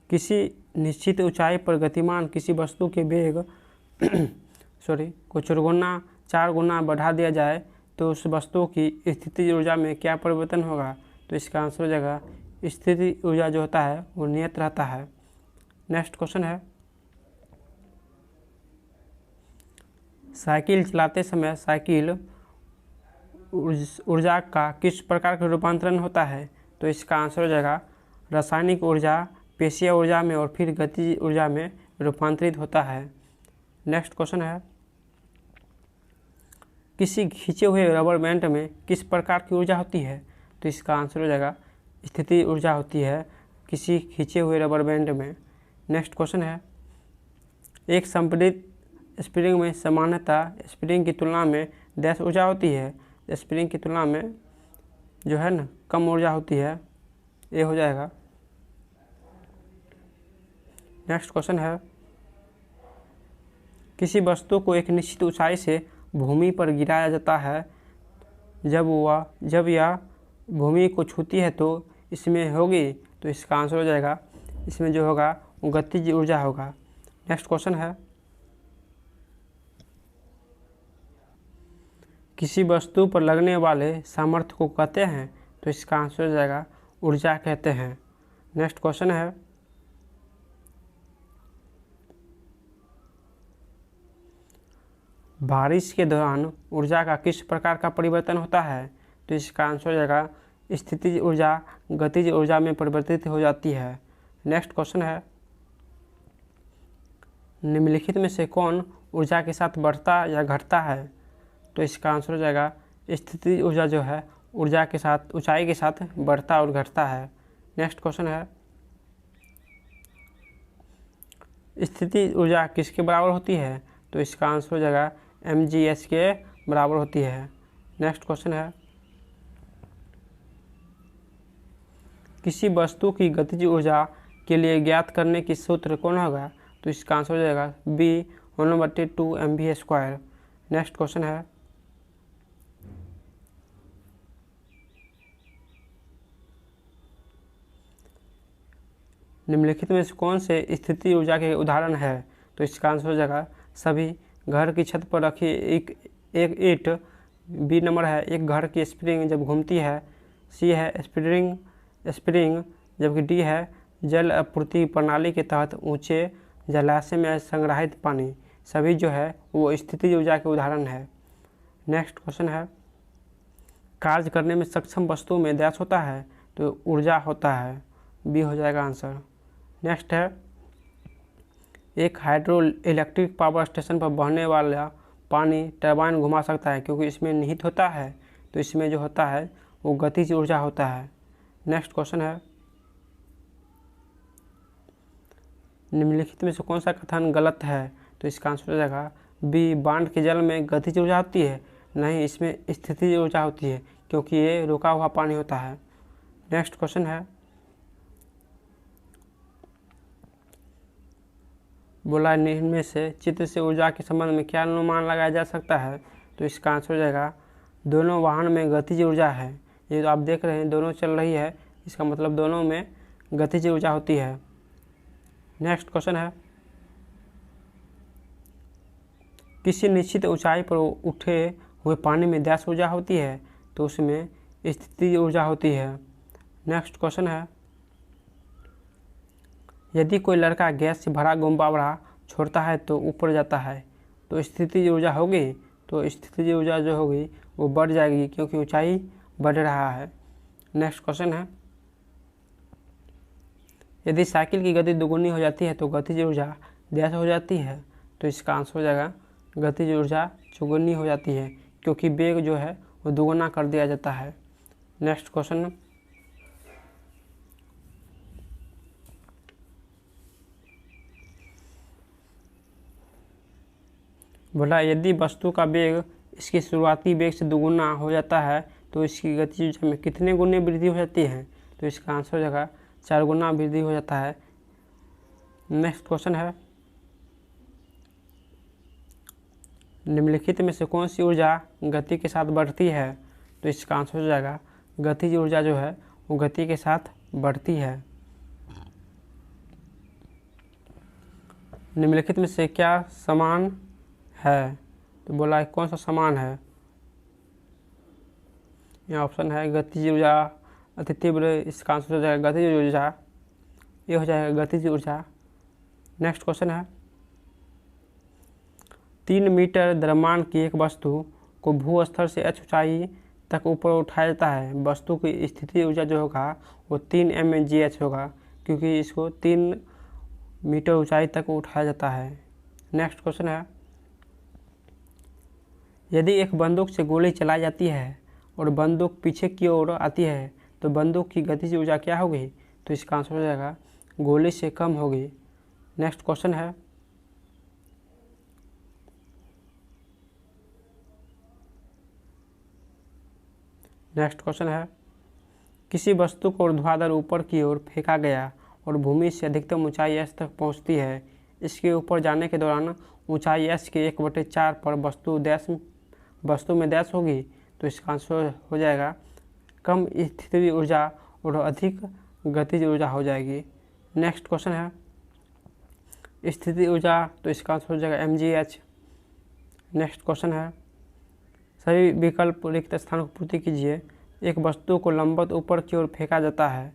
किसी निश्चित ऊंचाई पर गतिमान किसी वस्तु के वेग को 4 गुना बढ़ा दिया जाए तो उस वस्तु की स्थितिज ऊर्जा में क्या परिवर्तन होगा? तो इसका आंसर हो जाएगा स्थितिज ऊर्जा जो होता है वो नियत रहता है। नेक्स्ट क्वेश्चन है, साइकिल चलाते समय साइकिल ऊर्जा का किस प्रकार का रूपांतरण होता है? तो इसका आंसर हो जाएगा रासायनिक ऊर्जा पेशीय ऊर्जा में और फिर गतिज ऊर्जा में रूपांतरित होता है। नेक्स्ट क्वेश्चन है, किसी खींचे हुए रबर बैंड में किस प्रकार की ऊर्जा होती है? तो इसका आंसर हो जाएगा स्थितिज ऊर्जा होती है किसी खींचे हुए रबर बैंड में। नेक्स्ट क्वेश्चन है, एक संपीड़ित स्प्रिंग में सामान्यतः स्प्रिंग की तुलना में डैश ऊर्जा होती है? स्प्रिंग की तुलना में जो है ना कम ऊर्जा होती है, ये हो जाएगा। नेक्स्ट क्वेश्चन है, किसी वस्तु को एक निश्चित ऊंचाई से भूमि पर गिराया जाता है, जब यह भूमि को छूती है तो इसमें होगी? तो इसका आंसर हो जाएगा इसमें जो होगा वो गतिज ऊर्जा होगा। नेक्स्ट क्वेश्चन है, किसी वस्तु पर लगने वाले सामर्थ्य को कहते हैं? तो इसका आंसर हो जाएगा ऊर्जा कहते हैं। नेक्स्ट क्वेश्चन है, बारिश के दौरान ऊर्जा का किस प्रकार का परिवर्तन होता है? तो इसका आंसर हो जाएगा स्थितिज ऊर्जा गतिज ऊर्जा में परिवर्तित हो जाती है। नेक्स्ट क्वेश्चन है, निम्नलिखित में से कौन ऊर्जा के साथ बढ़ता या घटता है? तो इसका आंसर हो जाएगा स्थितिज ऊर्जा जो है ऊर्जा के साथ ऊंचाई के साथ बढ़ता और घटता है। नेक्स्ट क्वेश्चन है, स्थितिज ऊर्जा किसके बराबर होती है? तो इसका आंसर हो जाएगा mgh के बराबर होती है। नेक्स्ट क्वेश्चन है, किसी वस्तु की गतिज ऊर्जा के लिए ज्ञात करने की सूत्र कौन होगा? तो इसका आंसर हो जाएगा b 1/2 mv²। नेक्स्ट क्वेश्चन है, निम्नलिखित में से कौन से स्थितिज ऊर्जा के उदाहरण है? तो इसका आंसर हो जाएगा सभी। घर की छत पर रखी एक ईंट, बी नंबर है एक घर की स्प्रिंग जब घूमती है, सी है स्प्रिंग जबकि डी है जल आपूर्ति प्रणाली के तहत ऊंचे जलाशय में संग्रहित पानी। सभी जो है वो स्थितिज ऊर्जा के उदाहरण है। नेक्स्ट क्वेश्चन है, कार्य करने में सक्षम वस्तु में डैश होता है? तो ऊर्जा होता है, बी हो जाएगा आंसर। नेक्स्ट है, एक हाइड्रो इलेक्ट्रिक पावर स्टेशन पर बहने वाला पानी टरबाइन घुमा सकता है क्योंकि इसमें निहित होता है, तो इसमें जो होता है वो गतिज ऊर्जा होता है। नेक्स्ट क्वेश्चन है, निम्नलिखित में से कौन सा कथन गलत है? तो इसका आंसर हो जाएगा बी बांध के जल में गतिज ऊर्जा होती है, नहीं इसमें स्थितिज ऊर्जा होती है क्योंकि ये रुका हुआ पानी होता है। नेक्स्ट क्वेश्चन है, बोला इनमें से चित्र से ऊर्जा के संबंध में क्या अनुमान लगाया जा सकता है? तो इसका आंसर हो जाएगा दोनों वाहन में गतिज ऊर्जा है। ये तो आप देख रहे हैं दोनों चल रही है, इसका मतलब दोनों में गतिज ऊर्जा होती है। नेक्स्ट क्वेश्चन है, किसी निश्चित ऊंचाई पर उठे हुए पानी में डैश ऊर्जा होती है? तो उसमें स्थितिज ऊर्जा होती है। नेक्स्ट क्वेश्चन है, यदि कोई लड़का गैस से भरा गुब्बारा छोड़ता है तो ऊपर जाता है, तो स्थितिज ऊर्जा होगी? तो स्थितिज ऊर्जा जो होगी वो बढ़ जाएगी क्योंकि ऊंचाई बढ़ रहा है। नेक्स्ट क्वेश्चन है, यदि साइकिल की गति दोगुनी हो जाती है तो गतिज ऊर्जा डैश हो जाती है? तो इसका आंसर हो जाएगा गतिज ऊर्जा चौगुनी हो जाती है क्योंकि वेग जो है वो दोगुना कर दिया जाता है। नेक्स्ट क्वेश्चन, बोला यदि वस्तु का वेग इसके शुरुआती वेग से दोगुना हो जाता है तो इसकी गतिज ऊर्जा में कितने गुने वृद्धि हो जाती है? तो इसका आंसर हो जाएगा 4 गुना वृद्धि हो जाता है। नेक्स्ट क्वेश्चन है, निम्नलिखित में से कौन सी ऊर्जा गति के साथ बढ़ती है? तो इसका आंसर हो जाएगा गतिज ऊर्जा जो है वो गति के साथ बढ़ती है। निम्नलिखित में से क्या समान है? तो बोला कौन सा समान है? यहाँ ऑप्शन है गतिज ऊर्जा, अतितीव्र, इसका आंसर हो जाएगा गतिज ऊर्जा, ये हो जाएगा गतिज ऊर्जा। नेक्स्ट क्वेश्चन है, 3 मीटर द्रव्यमान की एक वस्तु को भू स्तर से h ऊंचाई तक ऊपर उठाया जाता है। वस्तु की स्थिति ऊर्जा जो होगा वो 3 mgh होगा, क्योंकि इसको 3 मीटर ऊंचाई तक उठाया जाता है। नेक्स्ट क्वेश्चन है, यदि एक बंदूक से गोली चलाई जाती है और बंदूक पीछे की ओर आती है तो बंदूक की गतिज ऊर्जा क्या होगी? तो इसका आंसर हो जाएगा गोली से कम होगी। नेक्स्ट क्वेश्चन है, किसी वस्तु को ऊर्ध्वाधर ऊपर की ओर फेंका गया और भूमि से अधिकतम ऊंचाई s तक पहुंचती है। इसके ऊपर जाने के दौरान ऊंचाई s के 1/4 पर वस्तु में डैश होगी। तो इसका आंसर हो जाएगा कम स्थितिज ऊर्जा और अधिक गतिज ऊर्जा हो जाएगी। नेक्स्ट क्वेश्चन है, स्थितिज ऊर्जा, तो इसका आंसर हो जाएगा mgh। नेक्स्ट क्वेश्चन है, सभी विकल्प रिक्त स्थान को पूर्ति कीजिए। एक वस्तु को लंबवत ऊपर की ओर फेंका जाता है,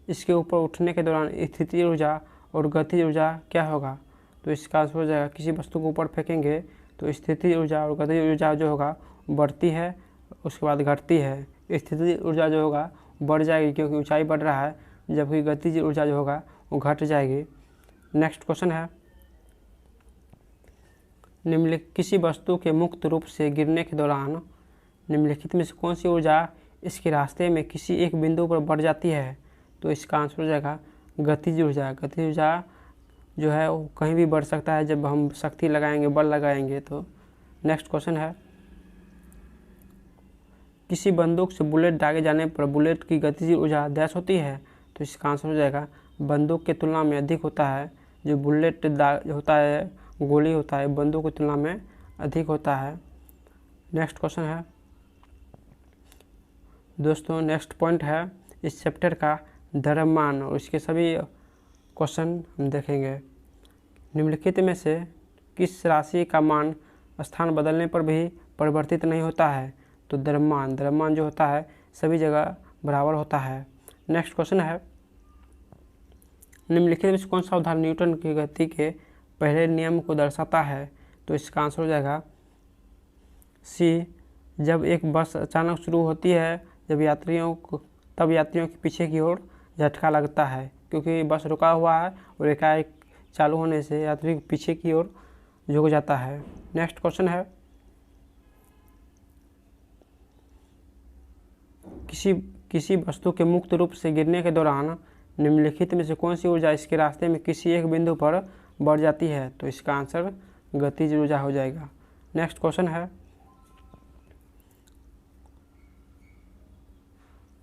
इसके ऊपर उठने के दौरान स्थितिज ऊर्जा और गतिज ऊर्जा क्या होगा? तो इसका आंसर हो जाएगा किसी वस्तु को ऊपर फेंकेंगे तो स्थितिज ऊर्जा और गतिज ऊर्जा जो होगा बढ़ती है, उसके बाद घटती है। स्थितिज ऊर्जा जो होगा बढ़ जाएगी क्योंकि ऊंचाई बढ़ रहा है, जबकि गतिज ऊर्जा जो होगा वो घट जाएगी। नेक्स्ट क्वेश्चन है, निम्नलिखित किसी वस्तु के मुक्त रूप से गिरने के दौरान निम्नलिखित में से कौन सी ऊर्जा इसके रास्ते में किसी एक बिंदु पर बढ़ जाती है? तो इसका आंसर हो जाएगा गतिज ऊर्जा। गतिज ऊर्जा जो है वो कहीं भी बढ़ सकता है जब हम शक्ति लगाएंगे, बल लगाएंगे तो। नेक्स्ट क्वेश्चन है, किसी बंदूक से बुलेट दागे जाने पर बुलेट की गतिज ऊर्जा डैश होती है? तो इसका आंसर हो जाएगा बंदूक के तुलना में अधिक होता है। जो बुलेट होता है, गोली होता है, बंदूक की तुलना में अधिक होता है। नेक्स्ट क्वेश्चन है दोस्तों, नेक्स्ट पॉइंट है इस चैप्टर का द्रव्यमान और इसके सभी क्वेश्चन हम देखेंगे। निम्नलिखित में से किस राशि का मान स्थान बदलने पर भी परिवर्तित नहीं होता है? तो द्रव्यमान जो होता है सभी जगह बराबर होता है। नेक्स्ट क्वेश्चन है, निम्नलिखित में से कौन सा उदाहरण न्यूटन की गति के पहले नियम को दर्शाता है? तो इसका आंसर हो जाएगा सी। जब एक बस अचानक शुरू होती है तब यात्रियों के पीछे की ओर झटका लगता है, क्योंकि बस रुका हुआ है और एकाएक चालू होने से यात्री पीछे की ओर झुक जाता है। नेक्स्ट क्वेश्चन है, किसी वस्तु के मुक्त रूप से गिरने के दौरान निम्नलिखित में से कौन सी ऊर्जा इसके रास्ते में किसी एक बिंदु पर बढ़ जाती है? तो इसका आंसर गतिज ऊर्जा हो जाएगा। नेक्स्ट क्वेश्चन है,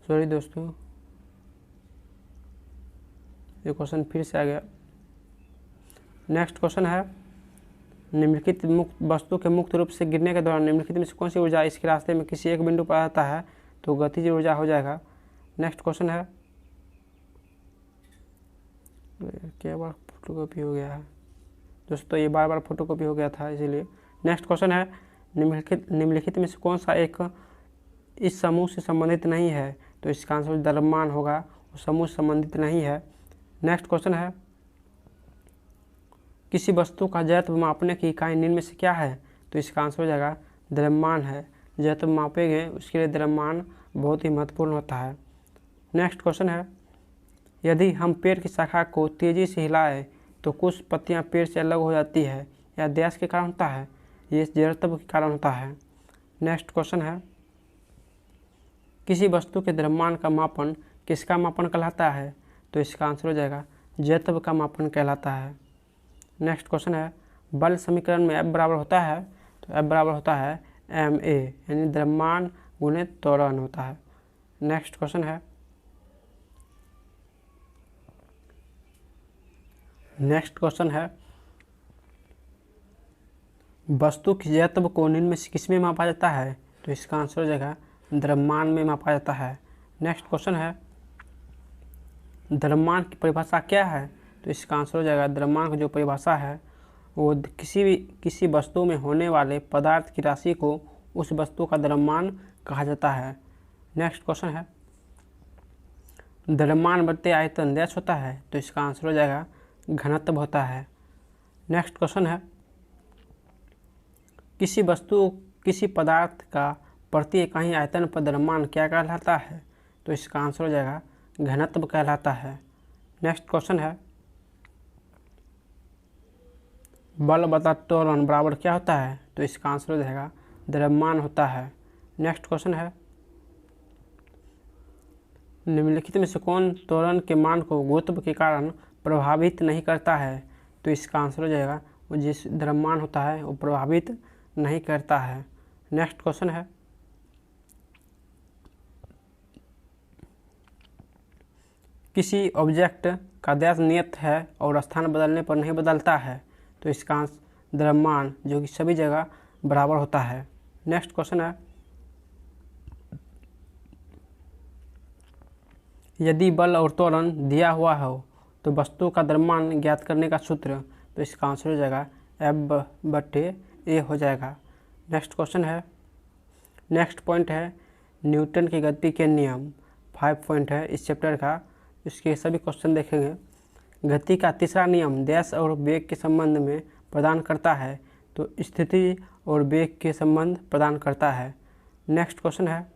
सॉरी दोस्तों, ये क्वेश्चन फिर से आ गया। नेक्स्ट क्वेश्चन है, निम्नलिखित वस्तु के मुक्त रूप से गिरने के दौरान निम्नलिखित में से कौन सी ऊर्जा इसके रास्ते में किसी एक बिंदु पर आता है? तो गतिज ऊर्जा हो जाएगा। नेक्स्ट क्वेश्चन है, क्या बार फोटोकॉपी हो गया है दोस्तों, ये बार फोटोकॉपी हो गया था इसीलिए। नेक्स्ट क्वेश्चन है, निम्नलिखित में से कौन सा एक इस समूह से संबंधित नहीं है? तो इसका आंसर द्रव्यमान होगा, वो समूह से संबंधित नहीं है। नेक्स्ट क्वेश्चन है, किसी वस्तु का जड़त्व मापने की इकाई निम्न में से क्या है? तो इसका आंसर हो जाएगा द्रव्यमान है। जड़त्व मापेंगे उसके लिए द्रव्यमान बहुत ही महत्वपूर्ण होता है। नेक्स्ट क्वेश्चन है, यदि हम पेड़ की शाखा को तेजी से हिलाएं तो कुछ पत्तियां पेड़ से अलग हो जाती है, यह डैश के कारण होता है? ये जड़त्व के कारण होता है। नेक्स्ट क्वेश्चन है, किसी वस्तु के द्रव्यमान का मापन किसका मापन कहलाता है? तो इसका आंसर हो जाएगा जड़त्व का मापन कहलाता है। नेक्स्ट क्वेश्चन है, बल समीकरण में F बराबर होता है? तो F बराबर होता है ma, यानी द्रव्यमान गुणित त्वरण होता है। नेक्स्ट क्वेश्चन है, वस्तु की जड़त्व को निम्न में से किसमें मापा जाता है? तो इसका आंसर हो जाएगा द्रव्यमान में मापा जाता है। नेक्स्ट क्वेश्चन है, द्रव्यमान की परिभाषा क्या है? तो इसका आंसर हो जाएगा द्रव्यमान की जो परिभाषा है वो किसी वस्तु में होने वाले पदार्थ की राशि को उस वस्तु का द्रव्यमान कहा जाता है। नेक्स्ट क्वेश्चन है, द्रव्यमान बटे आयतन डैश होता है? तो इसका आंसर हो जाएगा घनत्व होता है। नेक्स्ट क्वेश्चन है, किसी पदार्थ का प्रति इकाई आयतन पर द्रव्यमान क्या कहलाता है? तो इसका आंसर हो जाएगा घनत्व कहलाता है। नेक्स्ट क्वेश्चन है, बल बटा त्वरण बराबर क्या होता है? तो इसका आंसर हो जाएगा द्रव्यमान होता है। नेक्स्ट क्वेश्चन है, निम्नलिखित में से कौन त्वरण के मान को गुरुत्व के कारण प्रभावित नहीं करता है? तो इसका आंसर हो जाएगा वो जिस द्रव्यमान होता है वो प्रभावित नहीं करता है। नेक्स्ट क्वेश्चन है, किसी ऑब्जेक्ट का देश नियत है और स्थान बदलने पर नहीं बदलता है? तो इसका आंसर द्रव्यमान जो कि सभी जगह बराबर होता है। नेक्स्ट क्वेश्चन है, यदि बल और त्वरण दिया हुआ हो तो वस्तु का द्रव्यमान ज्ञात करने का सूत्र? तो इसका आंसर हो जाएगा F/A हो जाएगा। नेक्स्ट क्वेश्चन है, नेक्स्ट पॉइंट है न्यूटन की गति के नियम। 5 पॉइंट है इस चैप्टर का, इसके सभी क्वेश्चन देखेंगे। गति का तीसरा नियम देश और वेग के संबंध में प्रदान करता है? तो स्थिति और वेग के संबंध प्रदान करता है। नेक्स्ट क्वेश्चन है,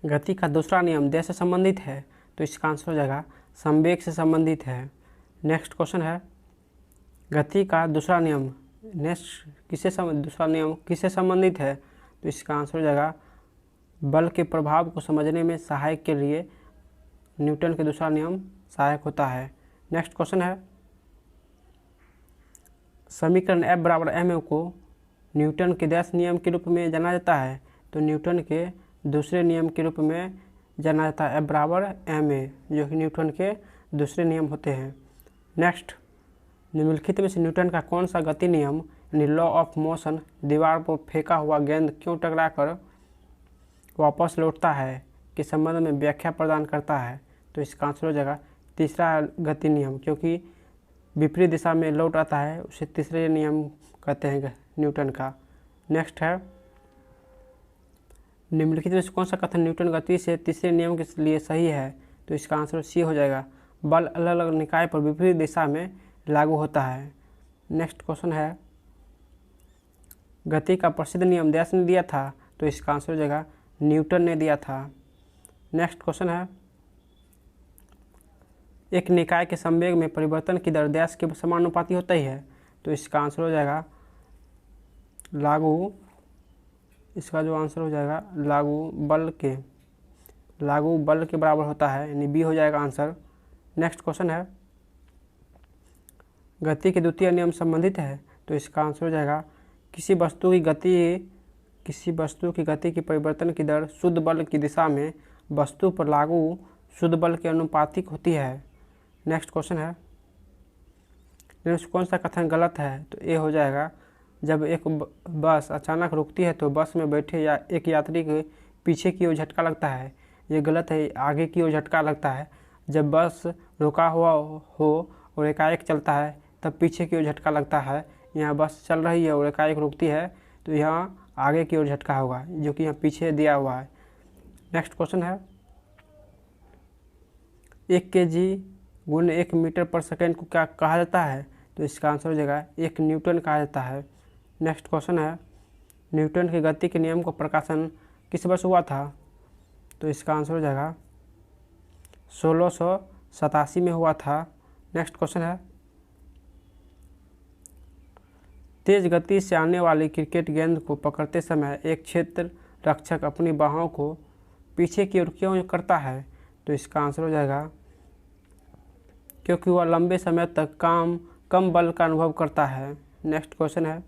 गति का दूसरा नियम देश से संबंधित है? तो इसका आंसर हो जाएगा संवेग से संबंधित है। नेक्स्ट क्वेश्चन है, गति का दूसरा नियम दूसरा नियम किससे संबंधित है? तो इसका आंसर हो जाएगा बल के प्रभाव को समझने में सहायक के लिए न्यूटन के दूसरा नियम सहायक होता है। नेक्स्ट क्वेश्चन है, समीकरण F बराबर ma को न्यूटन के डैश नियम के रूप में जाना जाता है? तो न्यूटन के दूसरे नियम के रूप में जाना जाता है F बराबर ma, जो कि न्यूटन के दूसरे नियम होते हैं। नेक्स्ट, निम्नलिखित में से न्यूटन का कौन सा गति नियम यानी लॉ ऑफ मोशन दीवार पर फेंका हुआ गेंद क्यों टकराकर वापस लौटता है के संबंध में व्याख्या प्रदान करता है? तो इसका आंसर हो जाएगा तीसरा गति नियम, क्योंकि विपरीत दिशा में लौट आता है उसे तीसरे नियम कहते हैं न्यूटन का। नेक्स्ट है, निम्नलिखित में से कौन सा कथन न्यूटन गति से तीसरे नियम के लिए सही है? तो इसका आंसर सी हो जाएगा, बल अलग अलग निकाय पर विपरीत दिशा में लागू होता है। नेक्स्ट क्वेश्चन है, गति का प्रसिद्ध नियम डैश ने दिया था? तो इसका आंसर हो जाएगा न्यूटन ने दिया था। नेक्स्ट क्वेश्चन है, एक निकाय के संवेग में परिवर्तन की दर डैश के समानुपाती होता ही है? तो इसका आंसर हो जाएगा इसका जो आंसर हो जाएगा लागू बल के बराबर होता है, यानी बी हो जाएगा आंसर। नेक्स्ट क्वेश्चन है, गति के द्वितीय नियम संबंधित है? तो इसका आंसर हो जाएगा किसी वस्तु की गति की परिवर्तन की दर शुद्ध बल की दिशा में वस्तु पर लागू शुद्ध बल के अनुपातिक होती है। नेक्स्ट क्वेश्चन है, कौन सा कथन गलत है? तो ए हो जाएगा, जब एक बस अचानक रुकती है तो बस में बैठे या एक यात्री के पीछे की ओर झटका लगता है। ये गलत है, आगे की ओर झटका लगता है। जब बस रुका हुआ हो और एकाएक चलता है तब पीछे की ओर झटका लगता है। यहाँ बस चल रही है और एकाएक रुकती है तो यहाँ आगे की ओर झटका होगा, जो कि यहाँ पीछे दिया हुआ है। नेक्स्ट क्वेश्चन है, 1 kg गुण 1 मीटर पर सेकेंड को क्या कहा जाता है? तो इसका आंसर हो जाएगा 1 न्यूटन कहा जाता है। नेक्स्ट क्वेश्चन है, न्यूटन की गति के नियम को प्रकाशन किस वर्ष हुआ था? तो इसका आंसर हो जाएगा 1687 में हुआ था। नेक्स्ट क्वेश्चन है, तेज गति से आने वाली क्रिकेट गेंद को पकड़ते समय एक क्षेत्र रक्षक अपनी बाहों को पीछे की ओर क्यों करता है? तो इसका आंसर हो जाएगा क्योंकि वह लंबे समय तक कम बल का अनुभव करता है। नेक्स्ट क्वेश्चन है,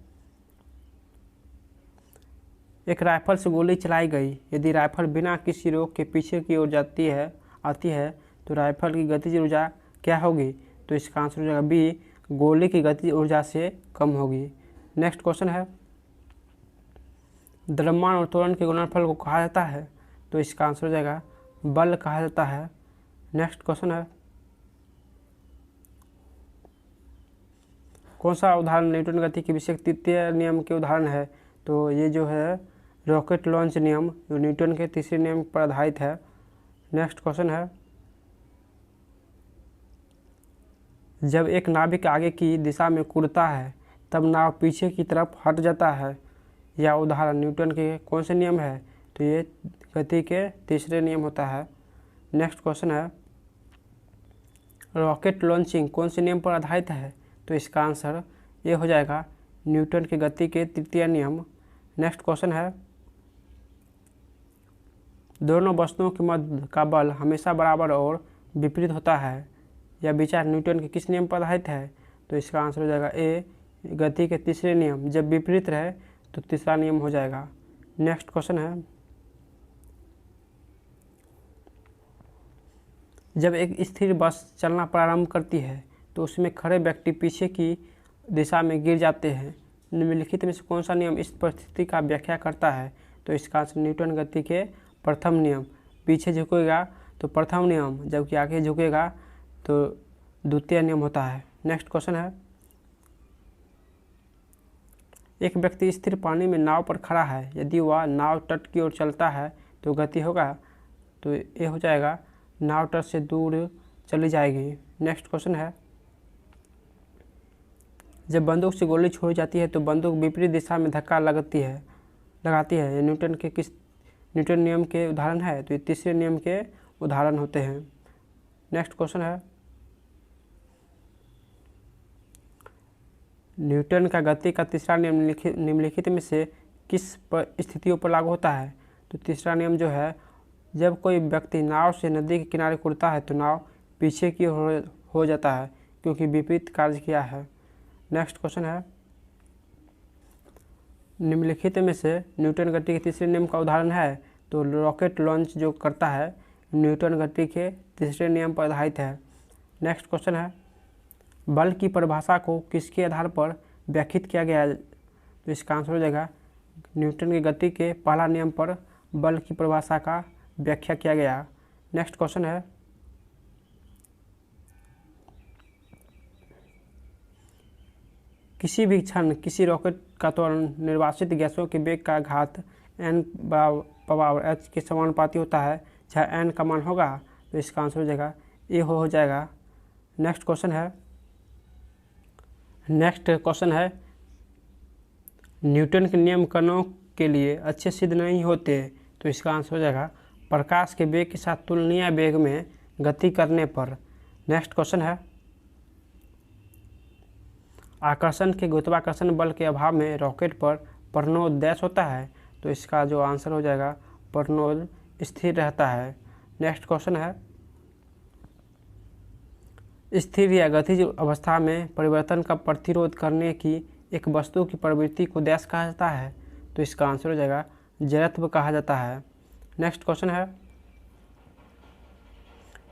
एक राइफल से गोली चलाई गई। यदि राइफल बिना किसी रोक के पीछे की ओर आती है तो राइफल की गतिज ऊर्जा क्या होगी? तो इसका आंसर हो जाएगा बी, गोली की गतिज ऊर्जा से कम होगी। नेक्स्ट क्वेश्चन है, द्रव्यमान और त्वरण के गुणनफल को कहा जाता है? तो इसका आंसर हो जाएगा बल कहा जाता है। नेक्स्ट क्वेश्चन है, कौन सा उदाहरण न्यूटन गति के विषय तृतीय नियम के उदाहरण है? तो ये जो है रॉकेट लॉन्च नियम, जो न्यूटन के तीसरे नियम पर आधारित है। नेक्स्ट क्वेश्चन है, जब एक नाविक आगे की दिशा में कूदता है तब नाव पीछे की तरफ हट जाता है। यह उदाहरण न्यूटन के कौन से नियम है? तो ये गति के तीसरे नियम होता है। नेक्स्ट क्वेश्चन है, रॉकेट लॉन्चिंग कौन से नियम पर आधारित है? तो इसका आंसर ये हो जाएगा न्यूटन के गति के तृतीय नियम। नेक्स्ट क्वेश्चन है, दोनों वस्तुओं के मध्य का बल हमेशा बराबर और विपरीत होता है। यह विचार न्यूटन के किस नियम पर आधारित है? तो इसका आंसर हो जाएगा ए, गति के तीसरे नियम। जब विपरीत रहे तो तीसरा नियम हो जाएगा। नेक्स्ट क्वेश्चन है, जब एक स्थिर बस चलना प्रारंभ करती है तो उसमें खड़े व्यक्ति पीछे की दिशा में गिर जाते हैं। निम्नलिखित में से कौन सा नियम इस परिस्थिति का व्याख्या करता है? तो इसका आंसर न्यूटन गति के प्रथम नियम। पीछे झुकेगा तो प्रथम नियम, जबकि आगे झुकेगा तो द्वितीय नियम होता है। नेक्स्ट क्वेश्चन है, एक व्यक्ति स्थिर पानी में नाव पर खड़ा है। यदि वह नाव तट की ओर चलता है तो गति होगा? तो ये हो जाएगा नाव तट से दूर चली जाएगी। नेक्स्ट क्वेश्चन है, जब बंदूक से गोली छोड़ी जाती है तो बंदूक विपरीत दिशा में धक्का लगाती है। ये न्यूटन नियम के उदाहरण है? तो ये तीसरे नियम के उदाहरण होते हैं। नेक्स्ट क्वेश्चन है, न्यूटन का गति का तीसरा नियम निम्नलिखित में से किस स्थितियों पर लागू होता है? तो तीसरा नियम जो है, जब कोई व्यक्ति नाव से नदी के किनारे कूदता है तो नाव पीछे की हो जाता है क्योंकि विपरीत कार्य किया है। नेक्स्ट क्वेश्चन है, निम्नलिखित में से न्यूटन गति के तीसरे नियम का उदाहरण है? तो रॉकेट लॉन्च जो करता है न्यूटन गति के तीसरे नियम पर आधारित है। नेक्स्ट क्वेश्चन है, बल की परिभाषा को किसके आधार पर व्याख्यात किया गया है? तो इसका आंसर हो जाएगा न्यूटन की गति के पहला नियम पर बल की परिभाषा का व्याख्या किया गया। नेक्स्ट क्वेश्चन है, किसी भी क्षण किसी रॉकेट का त्वरण निर्वासित गैसों के वेग का घात n बराबर h के समानुपाती होता है, जहाँ n का मान होगा। तो इसका आंसर हो जाएगा ए हो जाएगा। नेक्स्ट क्वेश्चन है, न्यूटन के नियम कणों के लिए अच्छे सिद्ध नहीं होते। तो इसका आंसर हो जाएगा प्रकाश के वेग के साथ तुलनीय वेग में गति करने पर। नेक्स्ट क्वेश्चन है, आकर्षण के गुरुत्वाकर्षण बल के अभाव में रॉकेट पर प्रणोद डैश होता है। तो इसका जो आंसर हो जाएगा प्रणोद स्थिर रहता है। नेक्स्ट क्वेश्चन है, स्थिर या गतिज अवस्था में परिवर्तन का प्रतिरोध करने की एक वस्तु की प्रवृत्ति को डैश कहा जाता है। तो इसका आंसर हो जाएगा जड़त्व कहा जाता है। नेक्स्ट क्वेश्चन है,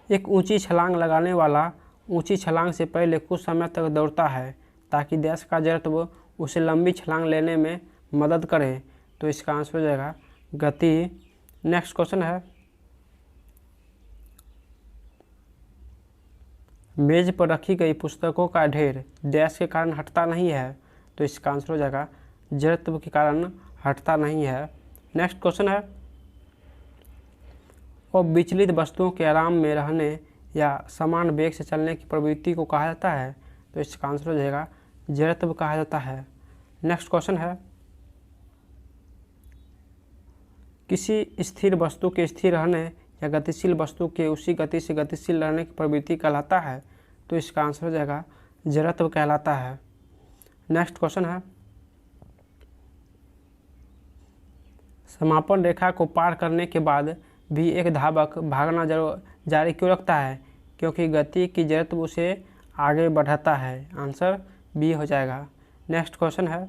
एक ऊंची छलांग लगाने वाला ऊंची छलांग से पहले कुछ समय तक दौड़ता है ताकि डैश का जड़त्व उसे लंबी छलांग लेने में मदद करे। तो इसका आंसर हो जाएगा गति। नेक्स्ट क्वेश्चन है, मेज पर रखी गई पुस्तकों का ढेर डैश के कारण हटता नहीं है। तो इसका आंसर हो जाएगा जड़त्व के कारण हटता नहीं है। नेक्स्ट क्वेश्चन है, और विचलित वस्तुओं के आराम में रहने या समान वेग से चलने की प्रवृत्ति को कहा जाता है। तो इसका आंसर हो जाएगा जड़त्व कहा जाता है। नेक्स्ट क्वेश्चन है, किसी स्थिर वस्तु के स्थिर रहने या गतिशील वस्तु के उसी गति से गतिशील रहने की प्रवृत्ति कहलाता है। तो इसका आंसर हो जाएगा जड़त्व कहलाता है। नेक्स्ट क्वेश्चन है, समापन रेखा को पार करने के बाद भी एक धावक भागना जारी क्यों रखता है? क्योंकि गति की जड़त्व उसे आगे बढ़ाता है। आंसर बी हो जाएगा। नेक्स्ट क्वेश्चन है,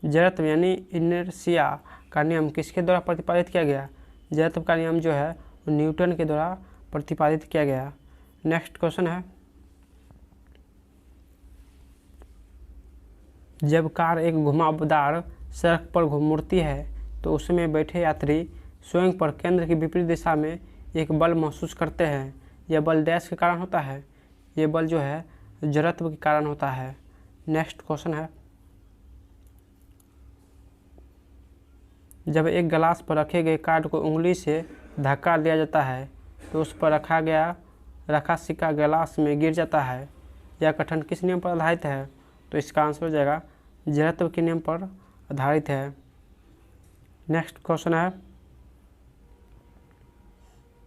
जड़त्व यानी इनर्शिया का नियम किसके द्वारा प्रतिपादित किया गया? जड़त्व का नियम जो है वो न्यूटन के द्वारा प्रतिपादित किया गया। नेक्स्ट क्वेश्चन है, जब कार एक घुमावदार सड़क पर मुड़ती है तो उसमें बैठे यात्री स्वयं पर केंद्र की विपरीत दिशा में एक बल महसूस करते हैं। यह बल डैश के कारण होता है? यह बल जो है जड़त्व के कारण होता है। नेक्स्ट क्वेश्चन है, जब एक गिलास पर रखे गए कार्ड को उंगली से धक्का दिया जाता है तो उस पर रखा सिक्का गिलास में गिर जाता है। यह कथन किस नियम पर आधारित है? तो इसका आंसर हो जाएगा जड़त्व के नियम पर आधारित है। नेक्स्ट क्वेश्चन है,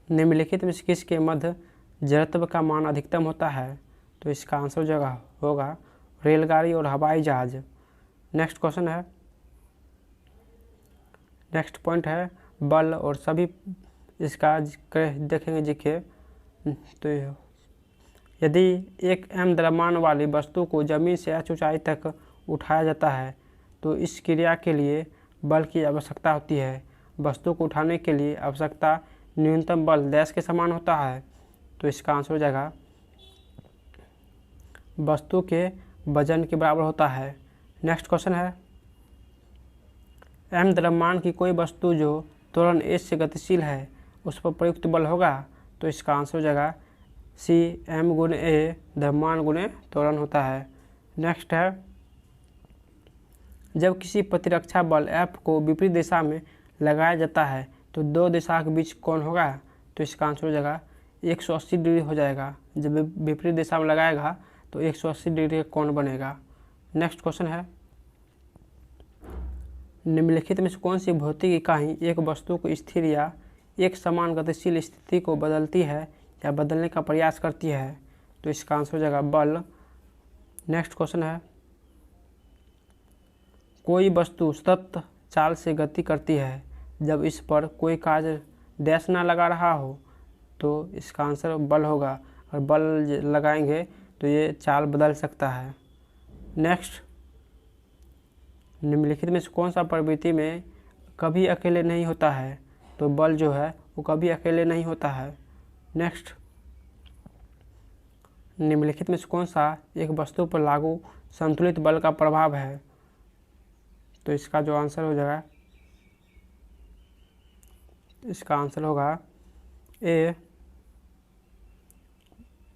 निम्नलिखित में से किसके मध्य जड़त्व का मान अधिकतम होता है? तो इसका आंसर हो जाएगा होगा रेलगाड़ी और हवाई जहाज। नेक्स्ट क्वेश्चन है, नेक्स्ट पॉइंट है बल और सभी इसका देखेंगे जिके। तो यदि एक m द्रव्यमान वाली वस्तु को जमीन से h ऊंचाई तक उठाया जाता है तो इस क्रिया के लिए बल की आवश्यकता होती है। वस्तु को उठाने के लिए आवश्यकता न्यूनतम बल डैश के समान होता है। तो इसका आंसर हो जाएगा वस्तु के वजन के बराबर होता है। नेक्स्ट क्वेश्चन है, m द्रव्यमान की कोई वस्तु जो त्वरण h से गतिशील है उस पर प्रयुक्त बल होगा? तो इसका आंसर हो जाएगा C m गुणे a द्रव्यमान गुणे त्वरण होता है। नेक्स्ट है, जब किसी प्रतिरक्षा बल F को विपरीत दिशा में लगाया जाता है तो दो दिशा के बीच कौन होगा? तो इसका आंसर हो जाएगा 180 डिग्री हो जाएगा। जब विपरीत दिशा में लगाएगा तो 180 डिग्री का कोण बनेगा। नेक्स्ट क्वेश्चन है, निम्नलिखित में से कौन सी भौतिक इकाई एक वस्तु को स्थिर या एक समान गतिशील स्थिति को बदलती है या बदलने का प्रयास करती है? तो इसका आंसर हो जाएगा बल। नेक्स्ट क्वेश्चन है, कोई वस्तु सतत चाल से गति करती है जब इस पर कोई कार्य डैश ना लगा रहा हो तो इसका आंसर बल होगा, और बल लगाएंगे तो ये चाल बदल सकता है। नेक्स्ट, निम्नलिखित में से कौन सा प्रवृत्ति में कभी अकेले नहीं होता है? तो बल जो है वो कभी अकेले नहीं होता है। नेक्स्ट, निम्नलिखित में से कौन सा एक वस्तु पर लागू संतुलित बल का प्रभाव है? तो इसका जो आंसर हो जाएगा, इसका आंसर होगा ए।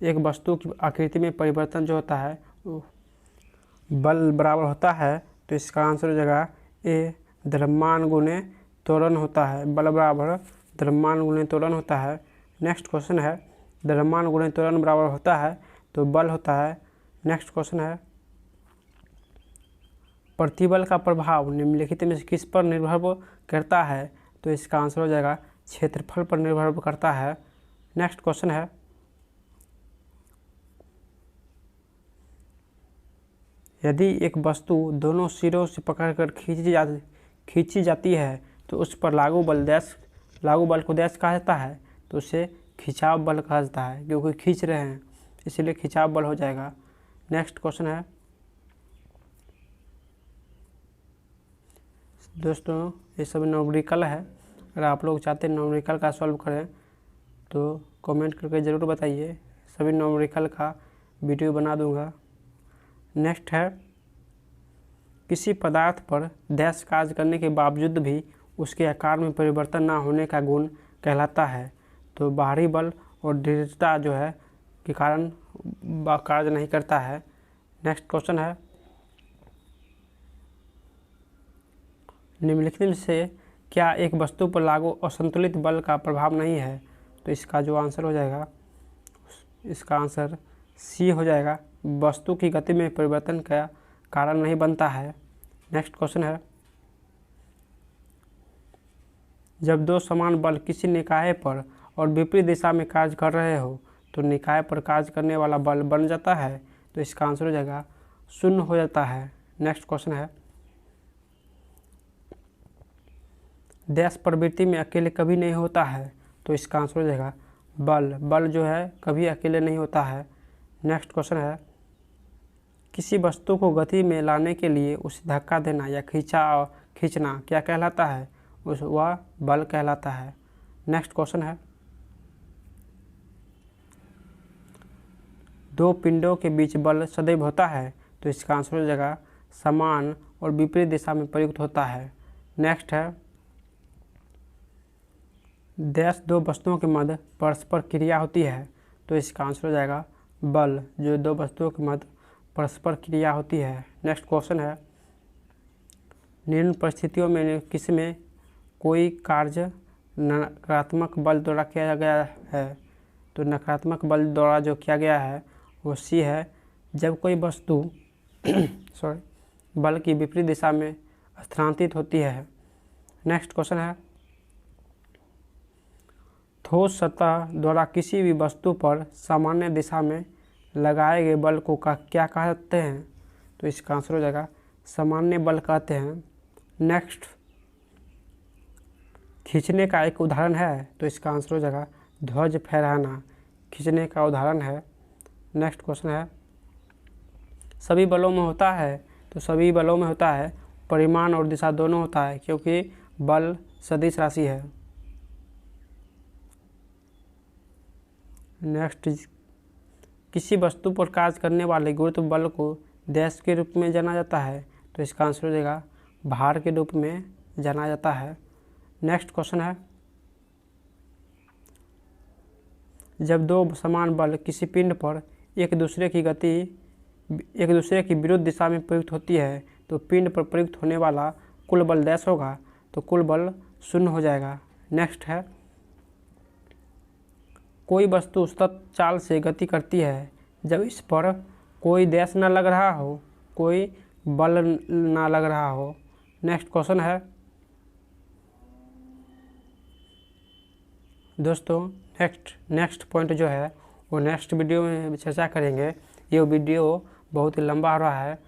एक वस्तु की आकृति में परिवर्तन जो होता है वो बल बराबर होता है। तो इसका आंसर हो जाएगा ए द्रव्यमान गुणे त्वरण होता है। बल बराबर द्रव्यमान गुणे त्वरण होता है। नेक्स्ट क्वेश्चन है, द्रव्यमान गुणे त्वरण बराबर होता है तो बल होता है। नेक्स्ट क्वेश्चन है, प्रतिबल का प्रभाव निम्नलिखित में से किस पर निर्भर करता है? तो इसका आंसर हो जाएगा क्षेत्रफल पर निर्भर करता है। नेक्स्ट क्वेश्चन है, यदि एक वस्तु दोनों सिरों से पकड़कर खींची जाती है तो उस पर लागू बल को डैश कहा जाता है? तो उसे खिंचाव बल कहा जाता है, क्योंकि खींच रहे हैं इसीलिए खिंचाव बल हो जाएगा। नेक्स्ट क्वेश्चन है, दोस्तों ये सब न्यूमेरिकल है। अगर आप लोग चाहते हैं न्यूमेरिकल का सॉल्व करें तो कमेंट करके ज़रूर बताइए, सभी न्यूमेरिकल का वीडियो बना दूंगा। नेक्स्ट है, किसी पदार्थ पर डैश कार्य करने के बावजूद भी उसके आकार में परिवर्तन ना होने का गुण कहलाता है? तो बाहरी बल और दृढ़ता जो है के कारण कार्य नहीं करता है। नेक्स्ट क्वेश्चन है, निम्नलिखित में से क्या एक वस्तु पर लागू असंतुलित बल का प्रभाव नहीं है? तो इसका जो आंसर हो जाएगा, इसका आंसर सी हो जाएगा, वस्तु की गति में परिवर्तन का कारण नहीं बनता है। नेक्स्ट क्वेश्चन है, जब दो समान बल किसी निकाय पर और विपरीत दिशा में कार्य कर रहे हो तो निकाय पर कार्य करने वाला बल बन जाता है? तो इसका आंसर हो जाएगा शून्य हो जाता है। नेक्स्ट क्वेश्चन है, डैश प्रवृत्ति में अकेले कभी नहीं होता है? तो इसका आंसर हो जाएगा बल जो है कभी अकेले नहीं होता है। नेक्स्ट क्वेश्चन है, किसी वस्तु को गति में लाने के लिए उसे धक्का देना या खींचना क्या कहलाता है? वह बल कहलाता है। नेक्स्ट क्वेश्चन है, दो पिंडों के बीच बल सदैव होता है, तो इसका आंसर हो जाएगा समान और विपरीत दिशा में प्रयुक्त होता है। नेक्स्ट है, डैश दो वस्तुओं के मध्य परस्पर क्रिया होती है, तो इसका आंसर हो जाएगा बल, जो दो वस्तुओं के मध्य परस्पर क्रिया होती है। नेक्स्ट क्वेश्चन है, निम्न परिस्थितियों में किसमें कोई कार्य नकारात्मक बल द्वारा किया गया है? तो नकारात्मक बल द्वारा जो किया गया है वो सी है, जब कोई वस्तु बल की विपरीत दिशा में स्थानांतरित होती है। नेक्स्ट क्वेश्चन है, ठोस सतह द्वारा किसी भी वस्तु पर सामान्य दिशा में लगाए गए बल को क्या कहते हैं? तो इसका आंसर हो जाएगा सामान्य बल कहते हैं। नेक्स्ट, खींचने का एक उदाहरण है, तो इसका आंसर हो जाएगा ध्वज फहराना, खींचने का उदाहरण है। नेक्स्ट क्वेश्चन है, सभी बलों में होता है? तो सभी बलों में होता है, परिमाण और दिशा दोनों होता है, क्योंकि बल सदिश राशि है। नेक्स्ट, किसी वस्तु पर कार्य करने वाले गुरुत्व बल को डैश के रूप में जाना जाता है, तो इसका आंसर हो जाएगा भार के रूप में जाना जाता है। नेक्स्ट क्वेश्चन है, जब दो समान बल किसी पिंड पर एक दूसरे की विरुद्ध दिशा में प्रयुक्त होती है, तो पिंड पर प्रयुक्त होने वाला कुल बल डैश होगा, तो कुल बल 0 हो जाएगा। नेक्स्ट है, कोई वस्तु सतत चाल से गति करती है जब इस पर कोई डैश न लग रहा हो, कोई बल ना लग रहा हो। नेक्स्ट क्वेश्चन है, दोस्तों नेक्स्ट पॉइंट जो है वो नेक्स्ट वीडियो में चर्चा करेंगे। ये वीडियो बहुत ही लंबा हो रहा है।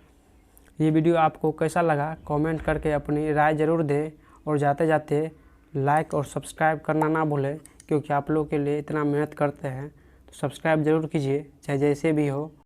ये वीडियो आपको कैसा लगा कमेंट करके अपनी राय ज़रूर दें, और जाते जाते लाइक और सब्सक्राइब करना ना भूलें, क्योंकि आप लोगों के लिए इतना मेहनत करते हैं, तो सब्सक्राइब ज़रूर कीजिए, चाहे जैसे भी हो।